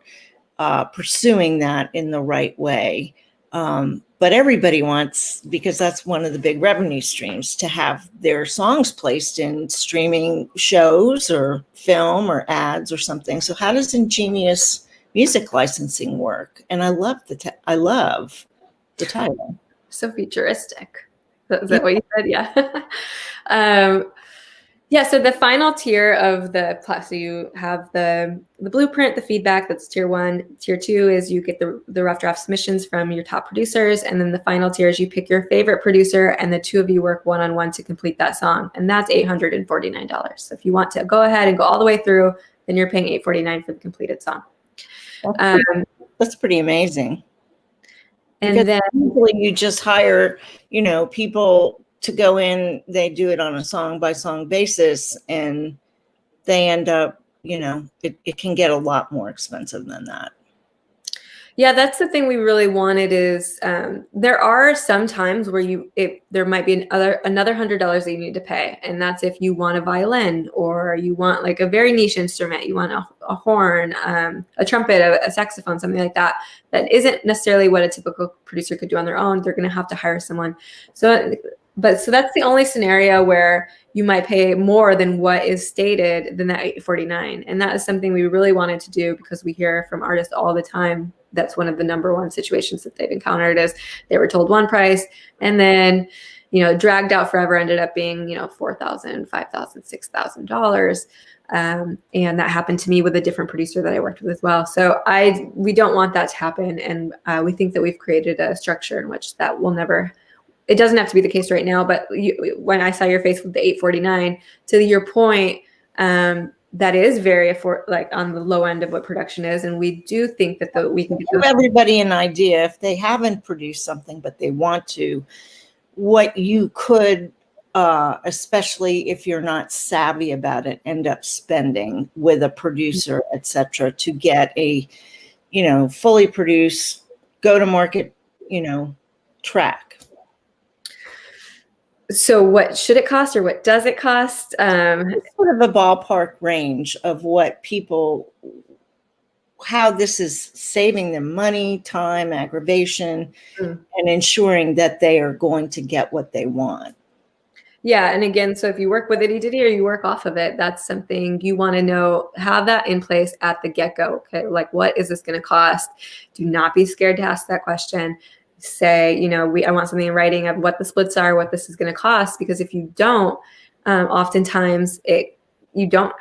pursuing that in the right way. But everybody wants, because that's one of the big revenue streams, to have their songs placed in streaming shows or film or ads or something. So how does ingenious music licensing work? And I love the title. So futuristic. Is that what you said? Yeah. So the final tier of so you have the blueprint, the feedback, that's tier 1. Tier 2 is you get the rough draft submissions from your top producers. And then the final tier is you pick your favorite producer and the two of you work one-on-one to complete that song. And that's $849. So if you want to go ahead and go all the way through, then you're paying $849 for the completed song. That's pretty amazing. And because then usually you just hire, people to go in, they do it on a song by song basis, and they end up, it can get a lot more expensive than that. Yeah, that's the thing we really wanted is there are some times where there might be another $100 that you need to pay. And that's if you want a violin, or you want a very niche instrument, you want a horn, a trumpet, a saxophone, something like that. That isn't necessarily what a typical producer could do on their own. They're going to have to hire someone. So that's the only scenario where you might pay more than what is stated than that $849. And that is something we really wanted to do, because we hear from artists all the time. That's one of the number one situations that they've encountered, is they were told one price and then, dragged out forever, ended up being, $4,000, $5,000, $6,000. And that happened to me with a different producer that I worked with as well. So we don't want that to happen. And we think that we've created a structure in which that will never. It doesn't have to be the case right now, but when I saw your face with the $849, to your point, that is very like on the low end of what production is. And we do think that we can give everybody an idea if they haven't produced something, but they want to, what you could, especially if you're not savvy about it, end up spending with a producer, etc., to get a, fully produced, go to market, track. So what should it cost, or what does it cost? Sort of a ballpark range of what people, how this is saving them money, time, aggravation, and ensuring that they are going to get what they want. Yeah. And again, so if you work with ItyDity or you work off of it, that's something you want to know, have that in place at the get-go. Okay. Like, what is this going to cost? Do not be scared to ask that question. Say, I want something in writing of what the splits are, what this is going to cost. Because if you don't, oftentimes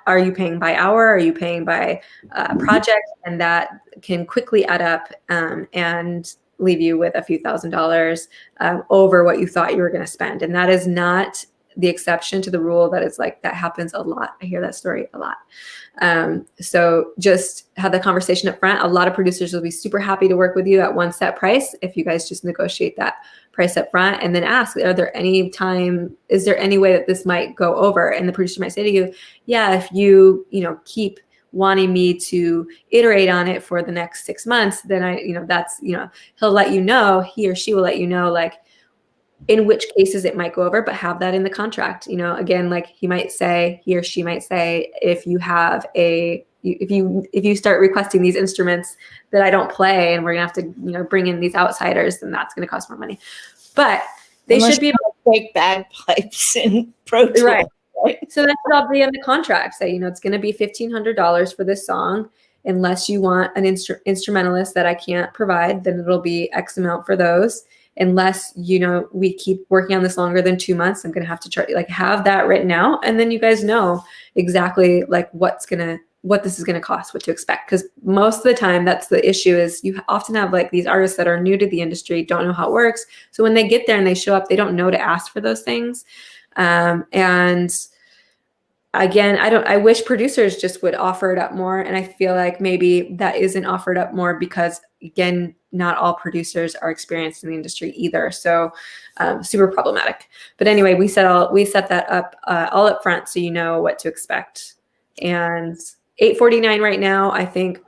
are you paying by hour? Are you paying by project? And that can quickly add up and leave you with a few $1,000s over what you thought you were going to spend. And that is not the exception to the rule. That is like, that happens a lot. I hear that story a lot. So just have the conversation up front. A lot of producers will be super happy to work with you at one set price if you guys just negotiate that price up front, and then ask, is there any way that this might go over? And the producer might say to you, yeah, if you keep wanting me to iterate on it for the next 6 months, then he'll let you know, he or she will let you know, like, in which cases it might go over, but have that in the contract. Again, like he or she might say, if you start requesting these instruments that I don't play, and we're gonna have to, bring in these outsiders, then that's gonna cost more money. But they should be able to take bagpipes in Pro Tools. Right. So that's probably in the contract. Say, it's going to be $1,500 for this song. Unless you want an instrumentalist that I can't provide, then it'll be X amount for those. Unless, we keep working on this longer than 2 months, I'm going to have to have that written out. And then you guys know exactly like what this is going to cost, what to expect. Because most of the time that's the issue, is you often have like these artists that are new to the industry, don't know how it works. So when they get there and they show up, they don't know to ask for those things. And again, I wish producers just would offer it up more. And I feel like maybe that isn't offered up more because, again, not all producers are experienced in the industry either. So super problematic. But anyway, we set that up all up front, so you know what to expect. And $849 right now, I think,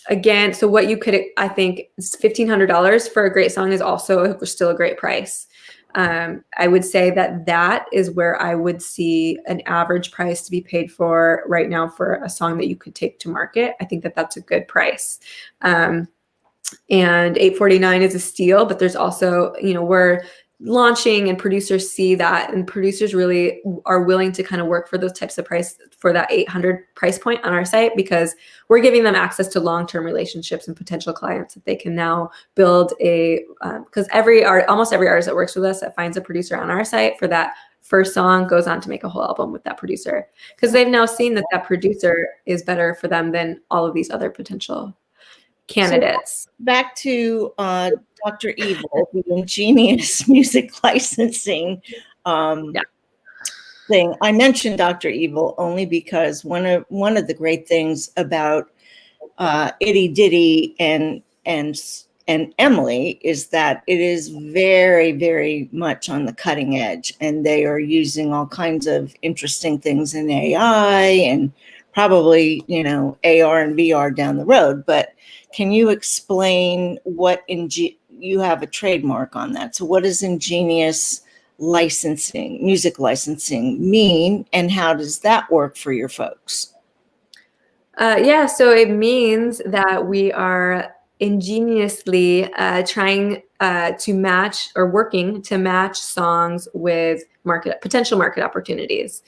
again, so what you could, I think $1,500 for a great song is also still a great price. I would say that is where I would see an average price to be paid for right now for a song that you could take to market. I think that's a good price. And $849 is a steal, but there's also, we're launching and producers see that, and producers really are willing to kind of work for those types of price for that $800 price point on our site, because we're giving them access to long-term relationships and potential clients that they can now build because almost every artist that works with us that finds a producer on our site for that first song goes on to make a whole album with that producer, because they've now seen that producer is better for them than all of thing other potential candidates. So back to Dr. Evil, the ingenious music licensing thing. I mentioned Dr. Evil only because one of the great things about ItyDity and Emily is that it is very, very much on the cutting edge, and they are using all kinds of interesting things in AI and probably, AR and VR down the road. But can you explain what you have a trademark on that? So what does ingenious licensing, music licensing mean, and how does that work for your folks? So it means that we are ingeniously trying to match, or working to match, songs with potential market opportunities.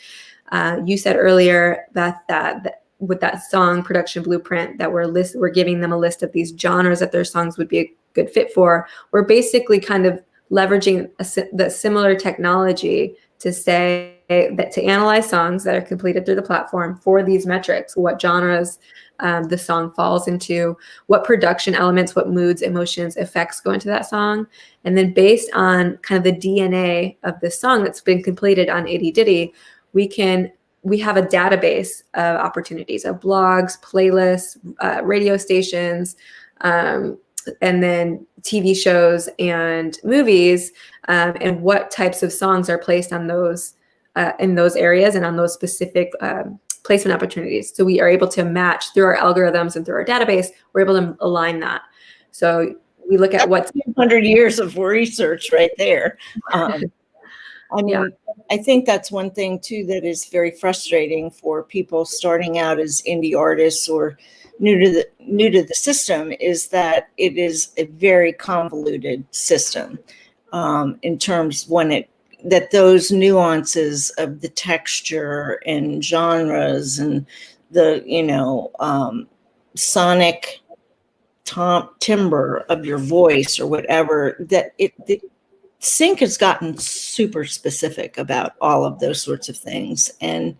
You said earlier that with that song production blueprint that we're giving them a list of these genres that their songs would be a good fit for. We're basically kind of leveraging the similar technology to say that to analyze songs that are completed through the platform for these metrics, what genres the song falls into, what production elements, what moods, emotions, effects go into that song. And then based on kind of the DNA of the song that's been completed on ItyDity, we can we have a database of opportunities, of blogs, playlists, radio stations, and then TV shows and movies, and what types of songs are placed on those in those areas and on those specific placement opportunities. So we are able to match through our algorithms and through our database. We're able to align that. So we look at what's 100 years of research right there. I mean, yeah. I think that's one thing too that is very frustrating for people starting out as indie artists or new to the system, is that it is a very convoluted system in terms that those nuances of the texture and genres and the sonic timbre of your voice or whatever, that the sync has gotten super specific about all of those sorts of things. And,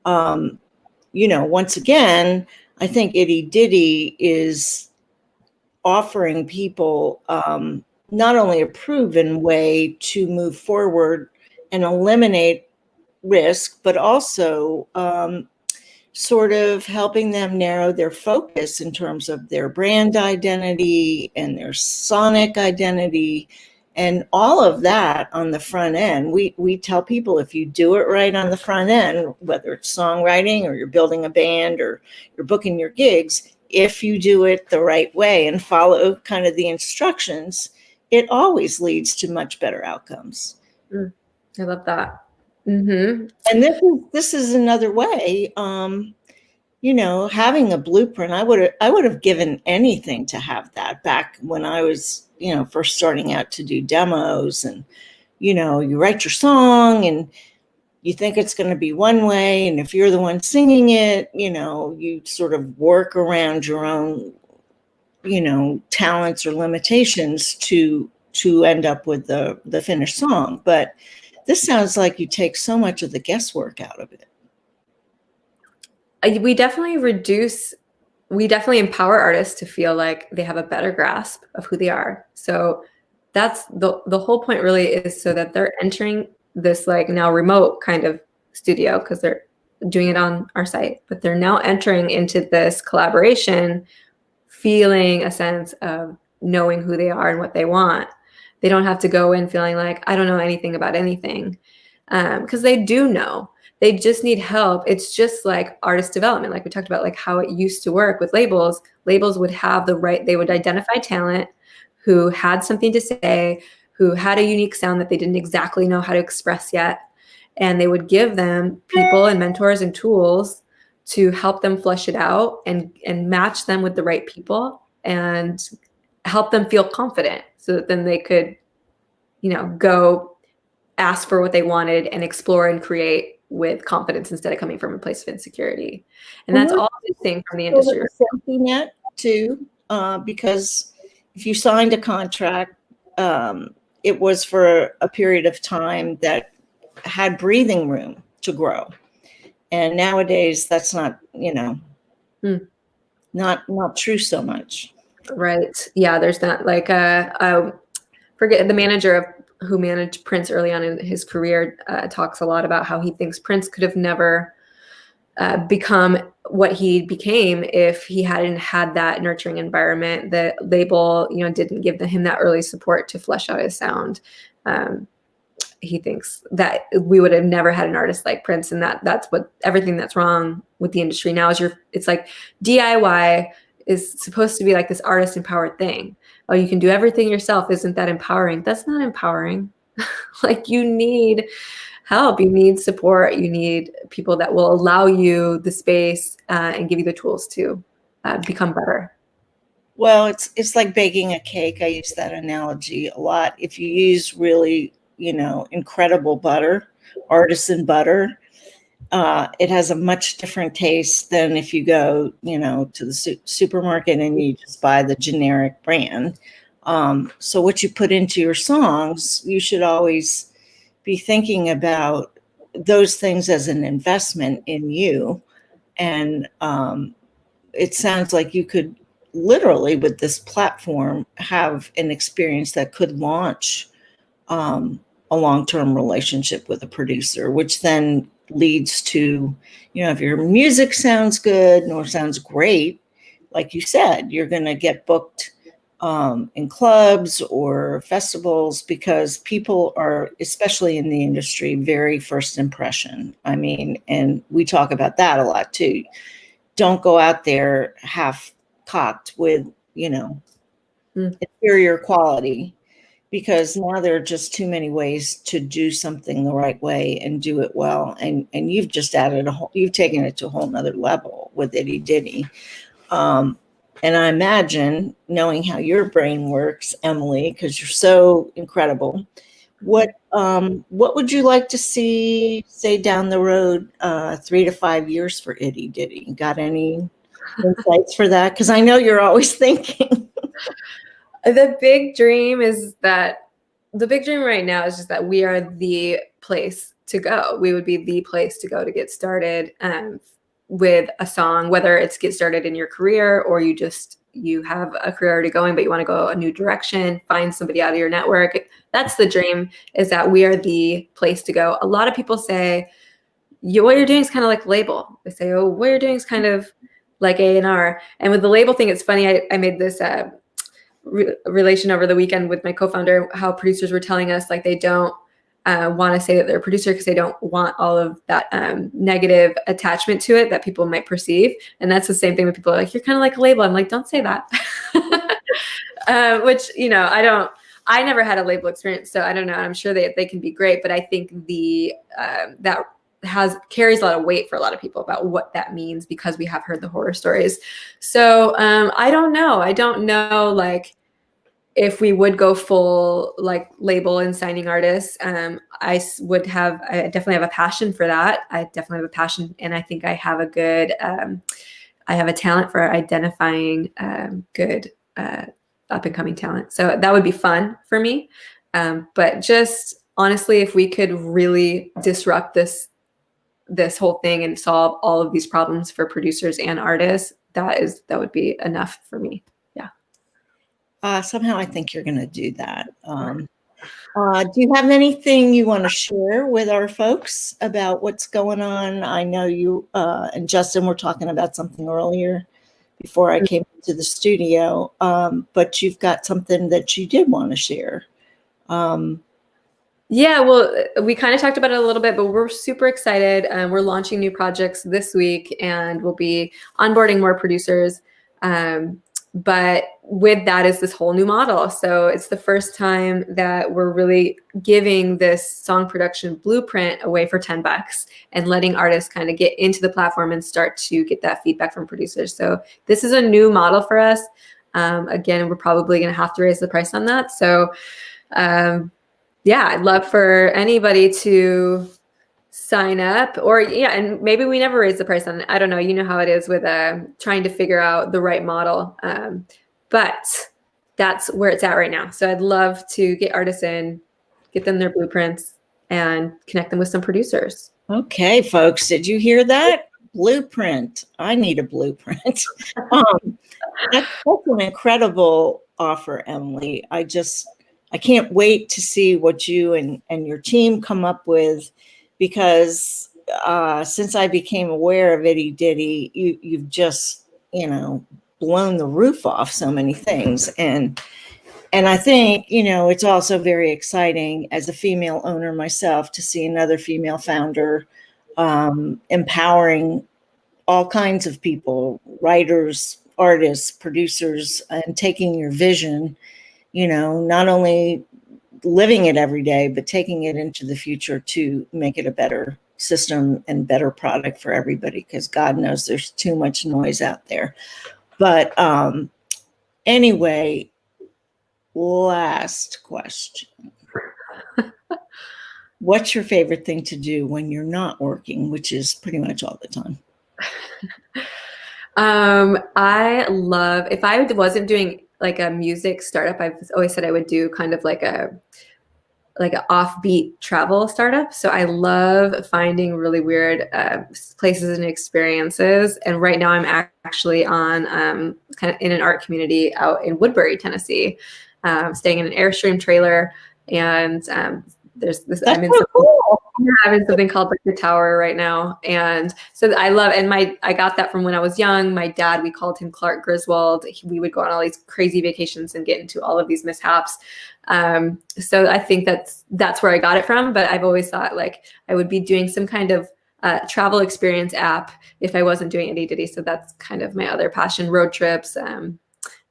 once again, I think ItyDity is offering people not only a proven way to move forward and eliminate risk, but also sort of helping them narrow their focus in terms of their brand identity and their sonic identity and all of that on the front end. We tell people, if you do it right on the front end, whether it's songwriting or you're building a band or you're booking your gigs, if you do it the right way and follow kind of the instructions, it always leads to much better outcomes. I love that. Mm-hmm. And this is another way, having a blueprint. I would have given anything to have that back when I was, first starting out to do demos. And, you write your song and you think it's going to be one way. And if you're the one singing it, you sort of work around your own, talents or limitations to end up with the finished song. But this sounds like you take so much of the guesswork out of it. We definitely empower artists to feel like they have a better grasp of who they are. So that's the whole point really, is so that they're entering this like now remote kind of studio, because they're doing it on our site, but they're now entering into this collaboration, feeling a sense of knowing who they are and what they want. They don't have to go in feeling like, I don't know anything about anything, because they do know. They just need help. It's just like artist development, like we talked about, like how it used to work with labels. Labels would have they would identify talent who had something to say, who had a unique sound that they didn't exactly know how to express yet. And they would give them people and mentors and tools to help them flesh it out and match them with the right people and help them feel confident, so that then they could, go ask for what they wanted and explore and create with confidence instead of coming from a place of insecurity. And that's all the thing from the industry. Safety net too, because if you signed a contract, it was for a period of time that had breathing room to grow. And nowadays that's not, not true so much. Right. Yeah. There's that, like, I forget, the manager who managed Prince early on in his career talks a lot about how he thinks Prince could have never become what he became if he hadn't had that nurturing environment. The label, didn't give him that early support to flesh out his sound. He thinks that we would have never had an artist like Prince, and that's what everything that's wrong with the industry now is. It's like DIY is supposed to be like this artist empowered thing. Oh, you can do everything yourself. Isn't that empowering? That's not empowering. Like, you need help. You need support. You need people that will allow you the space and give you the tools to become better. Well, it's like baking a cake. I use that analogy a lot. If you use really, incredible butter, artisan butter, it has a much different taste than if you go, to the supermarket and you just buy the generic brand. So what you put into your songs, you should always be thinking about those things as an investment in you. And it sounds like you could literally, with this platform, have an experience that could launch a long-term relationship with a producer, which then leads to, if your music sounds good or sounds great, like you said, you're going to get booked in clubs or festivals, because people are, especially in the industry, very first impression. I mean, and we talk about that a lot too. Don't go out there half cocked with, inferior quality, because now there are just too many ways to do something the right way and do it well. And you've just added you've taken it to a whole nother level with ItyDity. And I imagine, knowing how your brain works, Emily, because you're so incredible, what would you like to see, say, down the road, 3 to 5 years for ItyDity? Got any insights for that? Because I know you're always thinking. The big dream right now is just that we are the place to go. We would be the place to go to get started with a song, whether it's get started in your career or you have a career already going, but you want to go a new direction, find somebody out of your network. That's the dream, is that we are the place to go. A lot of people say, what you're doing is kind of like label. They say, oh, what you're doing is kind of like A&R. And with the label thing, it's funny. I made this relation over the weekend with my co-founder, how producers were telling us like they don't want to say that they're a producer because they don't want all of that negative attachment to it that people might perceive. And that's the same thing with people like, you're kind of like a label. I'm like, don't say that. Which, I never had a label experience, so I don't know. I'm sure they can be great, but I think that carries a lot of weight for a lot of people about what that means, because we have heard the horror stories. So I don't know like if we would go full like label and signing artists. I definitely have a passion for that. I definitely have a passion, and I think I have a good I have a talent for identifying good up and coming talent. So that would be fun for me. But just honestly, if we could really disrupt this whole thing and solve all of these problems for producers and artists, that would be enough for me. Yeah. Somehow I think you're going to do that. Do you have anything you want to share with our folks about what's going on? I know you and Justin were talking about something earlier before I came to the studio, but you've got something that you did want to share. Yeah, well, we kind of talked about it a little bit, but we're super excited. We're launching new projects this week, and we'll be onboarding more producers. But with that is this whole new model. So it's the first time that we're really giving this song production blueprint away for $10 and letting artists kind of get into the platform and start to get that feedback from producers. So this is a new model for us. Again, we're probably going to have to raise the price on that. So yeah, I'd love for anybody to sign up, or and maybe we never raise the price on it. I don't know. You know how it is with trying to figure out the right model. But that's where it's at right now. So I'd love to get artists in, get them their blueprints, and connect them with some producers. Okay, folks, did you hear that? Blueprint. I need a blueprint. That's an incredible offer, Emily. I can't wait to see what you and your team come up with, because since I became aware of ItyDity, you've just, blown the roof off so many things. And I think, it's also very exciting as a female owner myself to see another female founder empowering all kinds of people, writers, artists, producers, and taking your vision, not only living it every day, but taking it into the future to make it a better system and better product for everybody, because God knows there's too much noise out there. But anyway, last question. What's your favorite thing to do when you're not working, which is pretty much all the time? I love, if I wasn't doing like a music startup, I've always said I would do kind of like an offbeat travel startup. So I love finding really weird places and experiences. And right now I'm actually on kind of in an art community out in Woodbury, Tennessee, staying in an Airstream trailer and there's this, That's so cool. I'm having something called like the Tower right now. And so I love, and I got that from when I was young. My dad, we called him Clark Griswold. We would go on all these crazy vacations and get into all of these mishaps. So I think that's where I got it from. But I've always thought like I would be doing some kind of travel experience app if I wasn't doing ItyDity. So that's kind of my other passion, road trips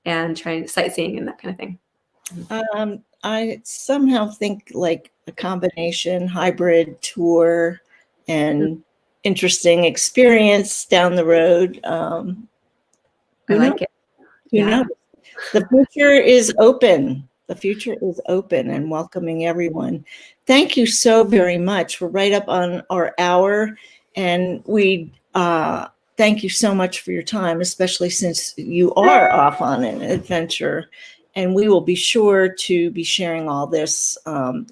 and trying sightseeing and that kind of thing. I somehow think like a combination hybrid tour and interesting experience down the road. I like it. Who knows? The future is open. The future is open and welcoming everyone. Thank you so very much. We're right up on our hour, and we thank you so much for your time, especially since you are off on an adventure. And we will be sure to be sharing all this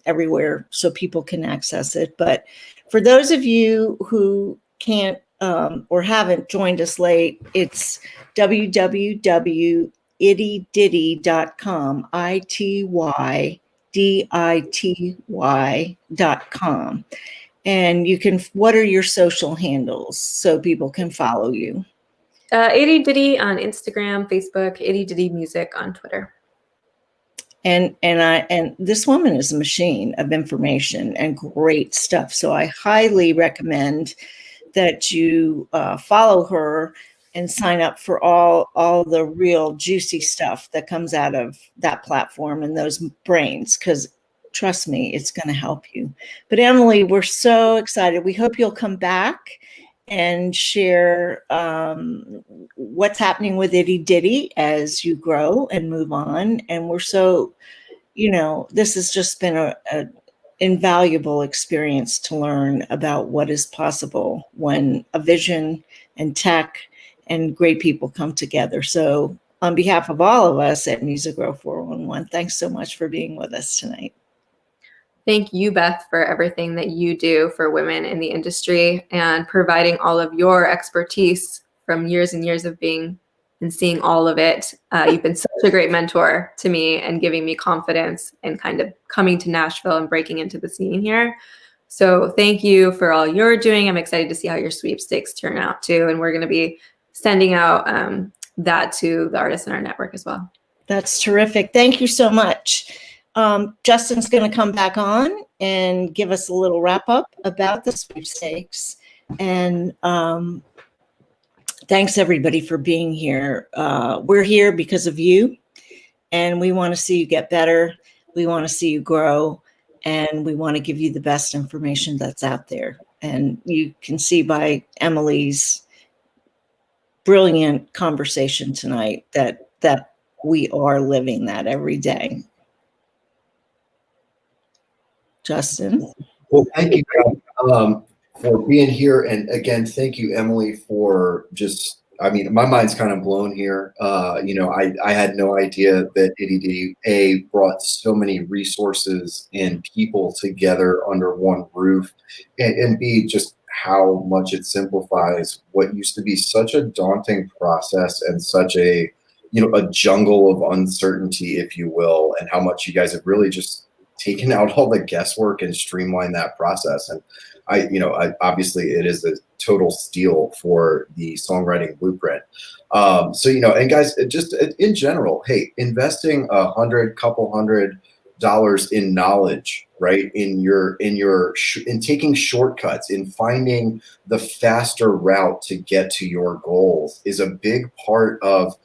everywhere so people can access it. But for those of you who can't or haven't joined us late, it's www.itydity.com, ItyDity.com. And you can, what are your social handles so people can follow you? ItyDity on Instagram, Facebook, ItyDity Music on Twitter. And this woman is a machine of information and great stuff. So I highly recommend that you follow her and sign up for all the real juicy stuff that comes out of that platform and those brains, because trust me, it's going to help you. But Emily, we're so excited. We hope you'll come back and share what's happening with ItyDity as you grow and move on. And we're so, this has just been a invaluable experience to learn about what is possible when a vision and tech and great people come together. So on behalf of all of us at Music Grow 411, thanks so much for being with us tonight. Thank you, Beth, for everything that you do for women in the industry and providing all of your expertise from years and years of being and seeing all of it. You've been such a great mentor to me and giving me confidence and kind of coming to Nashville and breaking into the scene here. So thank you for all you're doing. I'm excited to see how your sweepstakes turn out too. And we're going to be sending out that to the artists in our network as well. That's terrific. Thank you so much. Justin's going to come back on and give us a little wrap up about the sweepstakes. And thanks everybody for being here. We're here because of you, and we want to see you get better. We want to see you grow, and we want to give you the best information that's out there. And you can see by Emily's brilliant conversation tonight that we are living that every day. Justin? Well, thank you for being here. And again, thank you, Emily, for just, my mind's kind of blown here. I had no idea that ItyDity brought so many resources and people together under one roof, and B, just how much it simplifies what used to be such a daunting process and such a jungle of uncertainty, if you will, and how much you guys have really just taken out all the guesswork and streamlined that process. And I obviously it is a total steal for the songwriting blueprint. And guys, just in general, hey, investing couple $100 in knowledge, right? In taking shortcuts, in finding the faster route to get to your goals is a big part of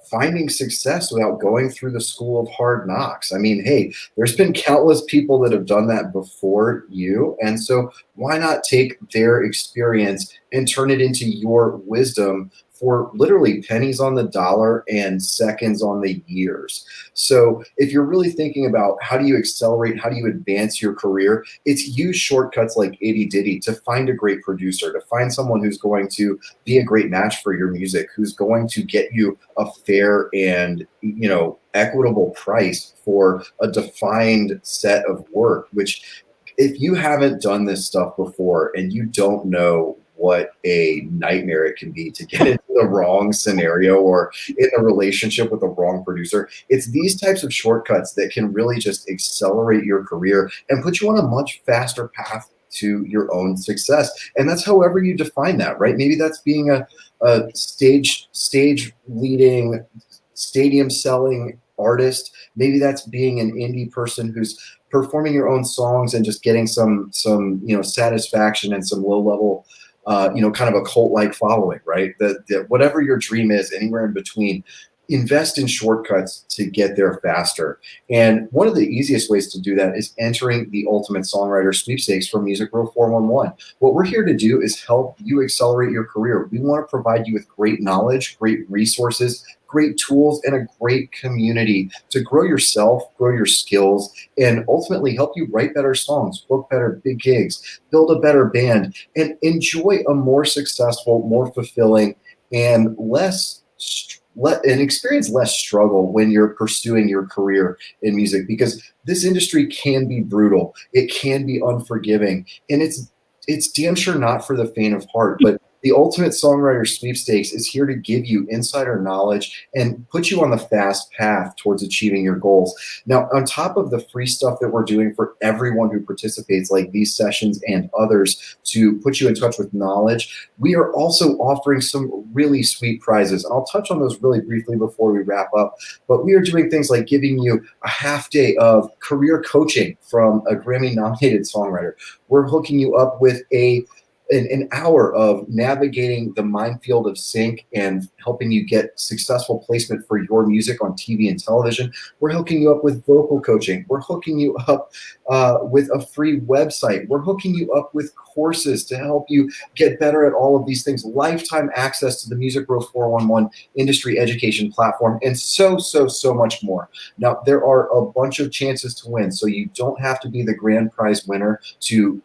finding success without going through the school of hard knocks. Hey, there's been countless people that have done that before you. And so why not take their experience and turn it into your wisdom for literally pennies on the dollar and seconds on the years? So if you're really thinking about how do you accelerate, how do you advance your career, it's use shortcuts like ItyDity to find a great producer, to find someone who's going to be a great match for your music, who's going to get you a fair and equitable price for a defined set of work. Which, if you haven't done this stuff before and you don't know what a nightmare it can be to get into the wrong scenario or in a relationship with the wrong producer. It's these types of shortcuts that can really just accelerate your career and put you on a much faster path to your own success. And that's however you define that, right? Maybe that's being a stage leading, stadium selling artist. Maybe that's being an indie person who's performing your own songs and just getting some satisfaction and some low level kind of a cult like following, right? Whatever your dream is, anywhere in between, invest in shortcuts to get there faster. And one of the easiest ways to do that is entering the Ultimate Songwriter Sweepstakes from Music Row 411. What we're here to do is help you accelerate your career. We want to provide you with great knowledge, great resources, great tools, and a great community to grow yourself, grow your skills, and ultimately help you write better songs, book better big gigs, build a better band, and enjoy a more successful, more fulfilling, and experience less struggle when you're pursuing your career in music, because this industry can be brutal. It can be unforgiving, and it's damn sure not for the faint of heart. But the Ultimate Songwriter Sweepstakes is here to give you insider knowledge and put you on the fast path towards achieving your goals. Now, on top of the free stuff that we're doing for everyone who participates, like these sessions and others, to put you in touch with knowledge, we are also offering some really sweet prizes. And I'll touch on those really briefly before we wrap up. But we are doing things like giving you a half day of career coaching from a Grammy-nominated songwriter. We're hooking you up with an hour of navigating the minefield of sync and helping you get successful placement for your music on TV and television. We're hooking you up with vocal coaching. We're hooking you up with a free website. We're hooking you up with courses to help you get better at all of these things. Lifetime access to the Music Row 411 industry education platform, and so much more. Now, there are a bunch of chances to win, so you don't have to be the grand prize winner to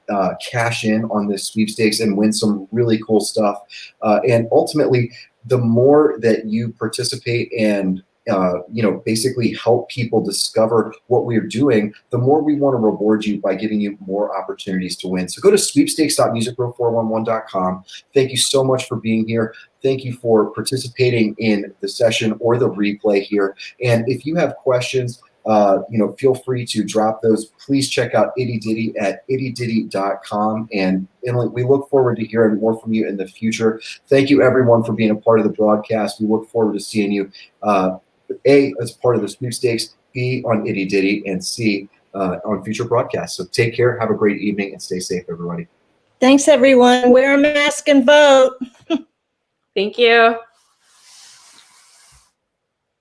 cash in on this sweepstakes and win some really cool stuff. And ultimately, the more that you participate and basically help people discover what we're doing, the more we want to reward you by giving you more opportunities to win. So go to sweepstakes.musicrow411.com. Thank you so much for being here. Thank you for participating in the session or the replay here. And if you have questions, feel free to drop those. Please check out ItyDity at ItyDity.com. And Emily, we look forward to hearing more from you in the future. Thank you, everyone, for being a part of the broadcast. We look forward to seeing you, A, as part of the sweepstakes, B, on ItyDity, and C, on future broadcasts. So take care, have a great evening, and stay safe, everybody. Thanks, everyone. Wear a mask and vote. Thank you.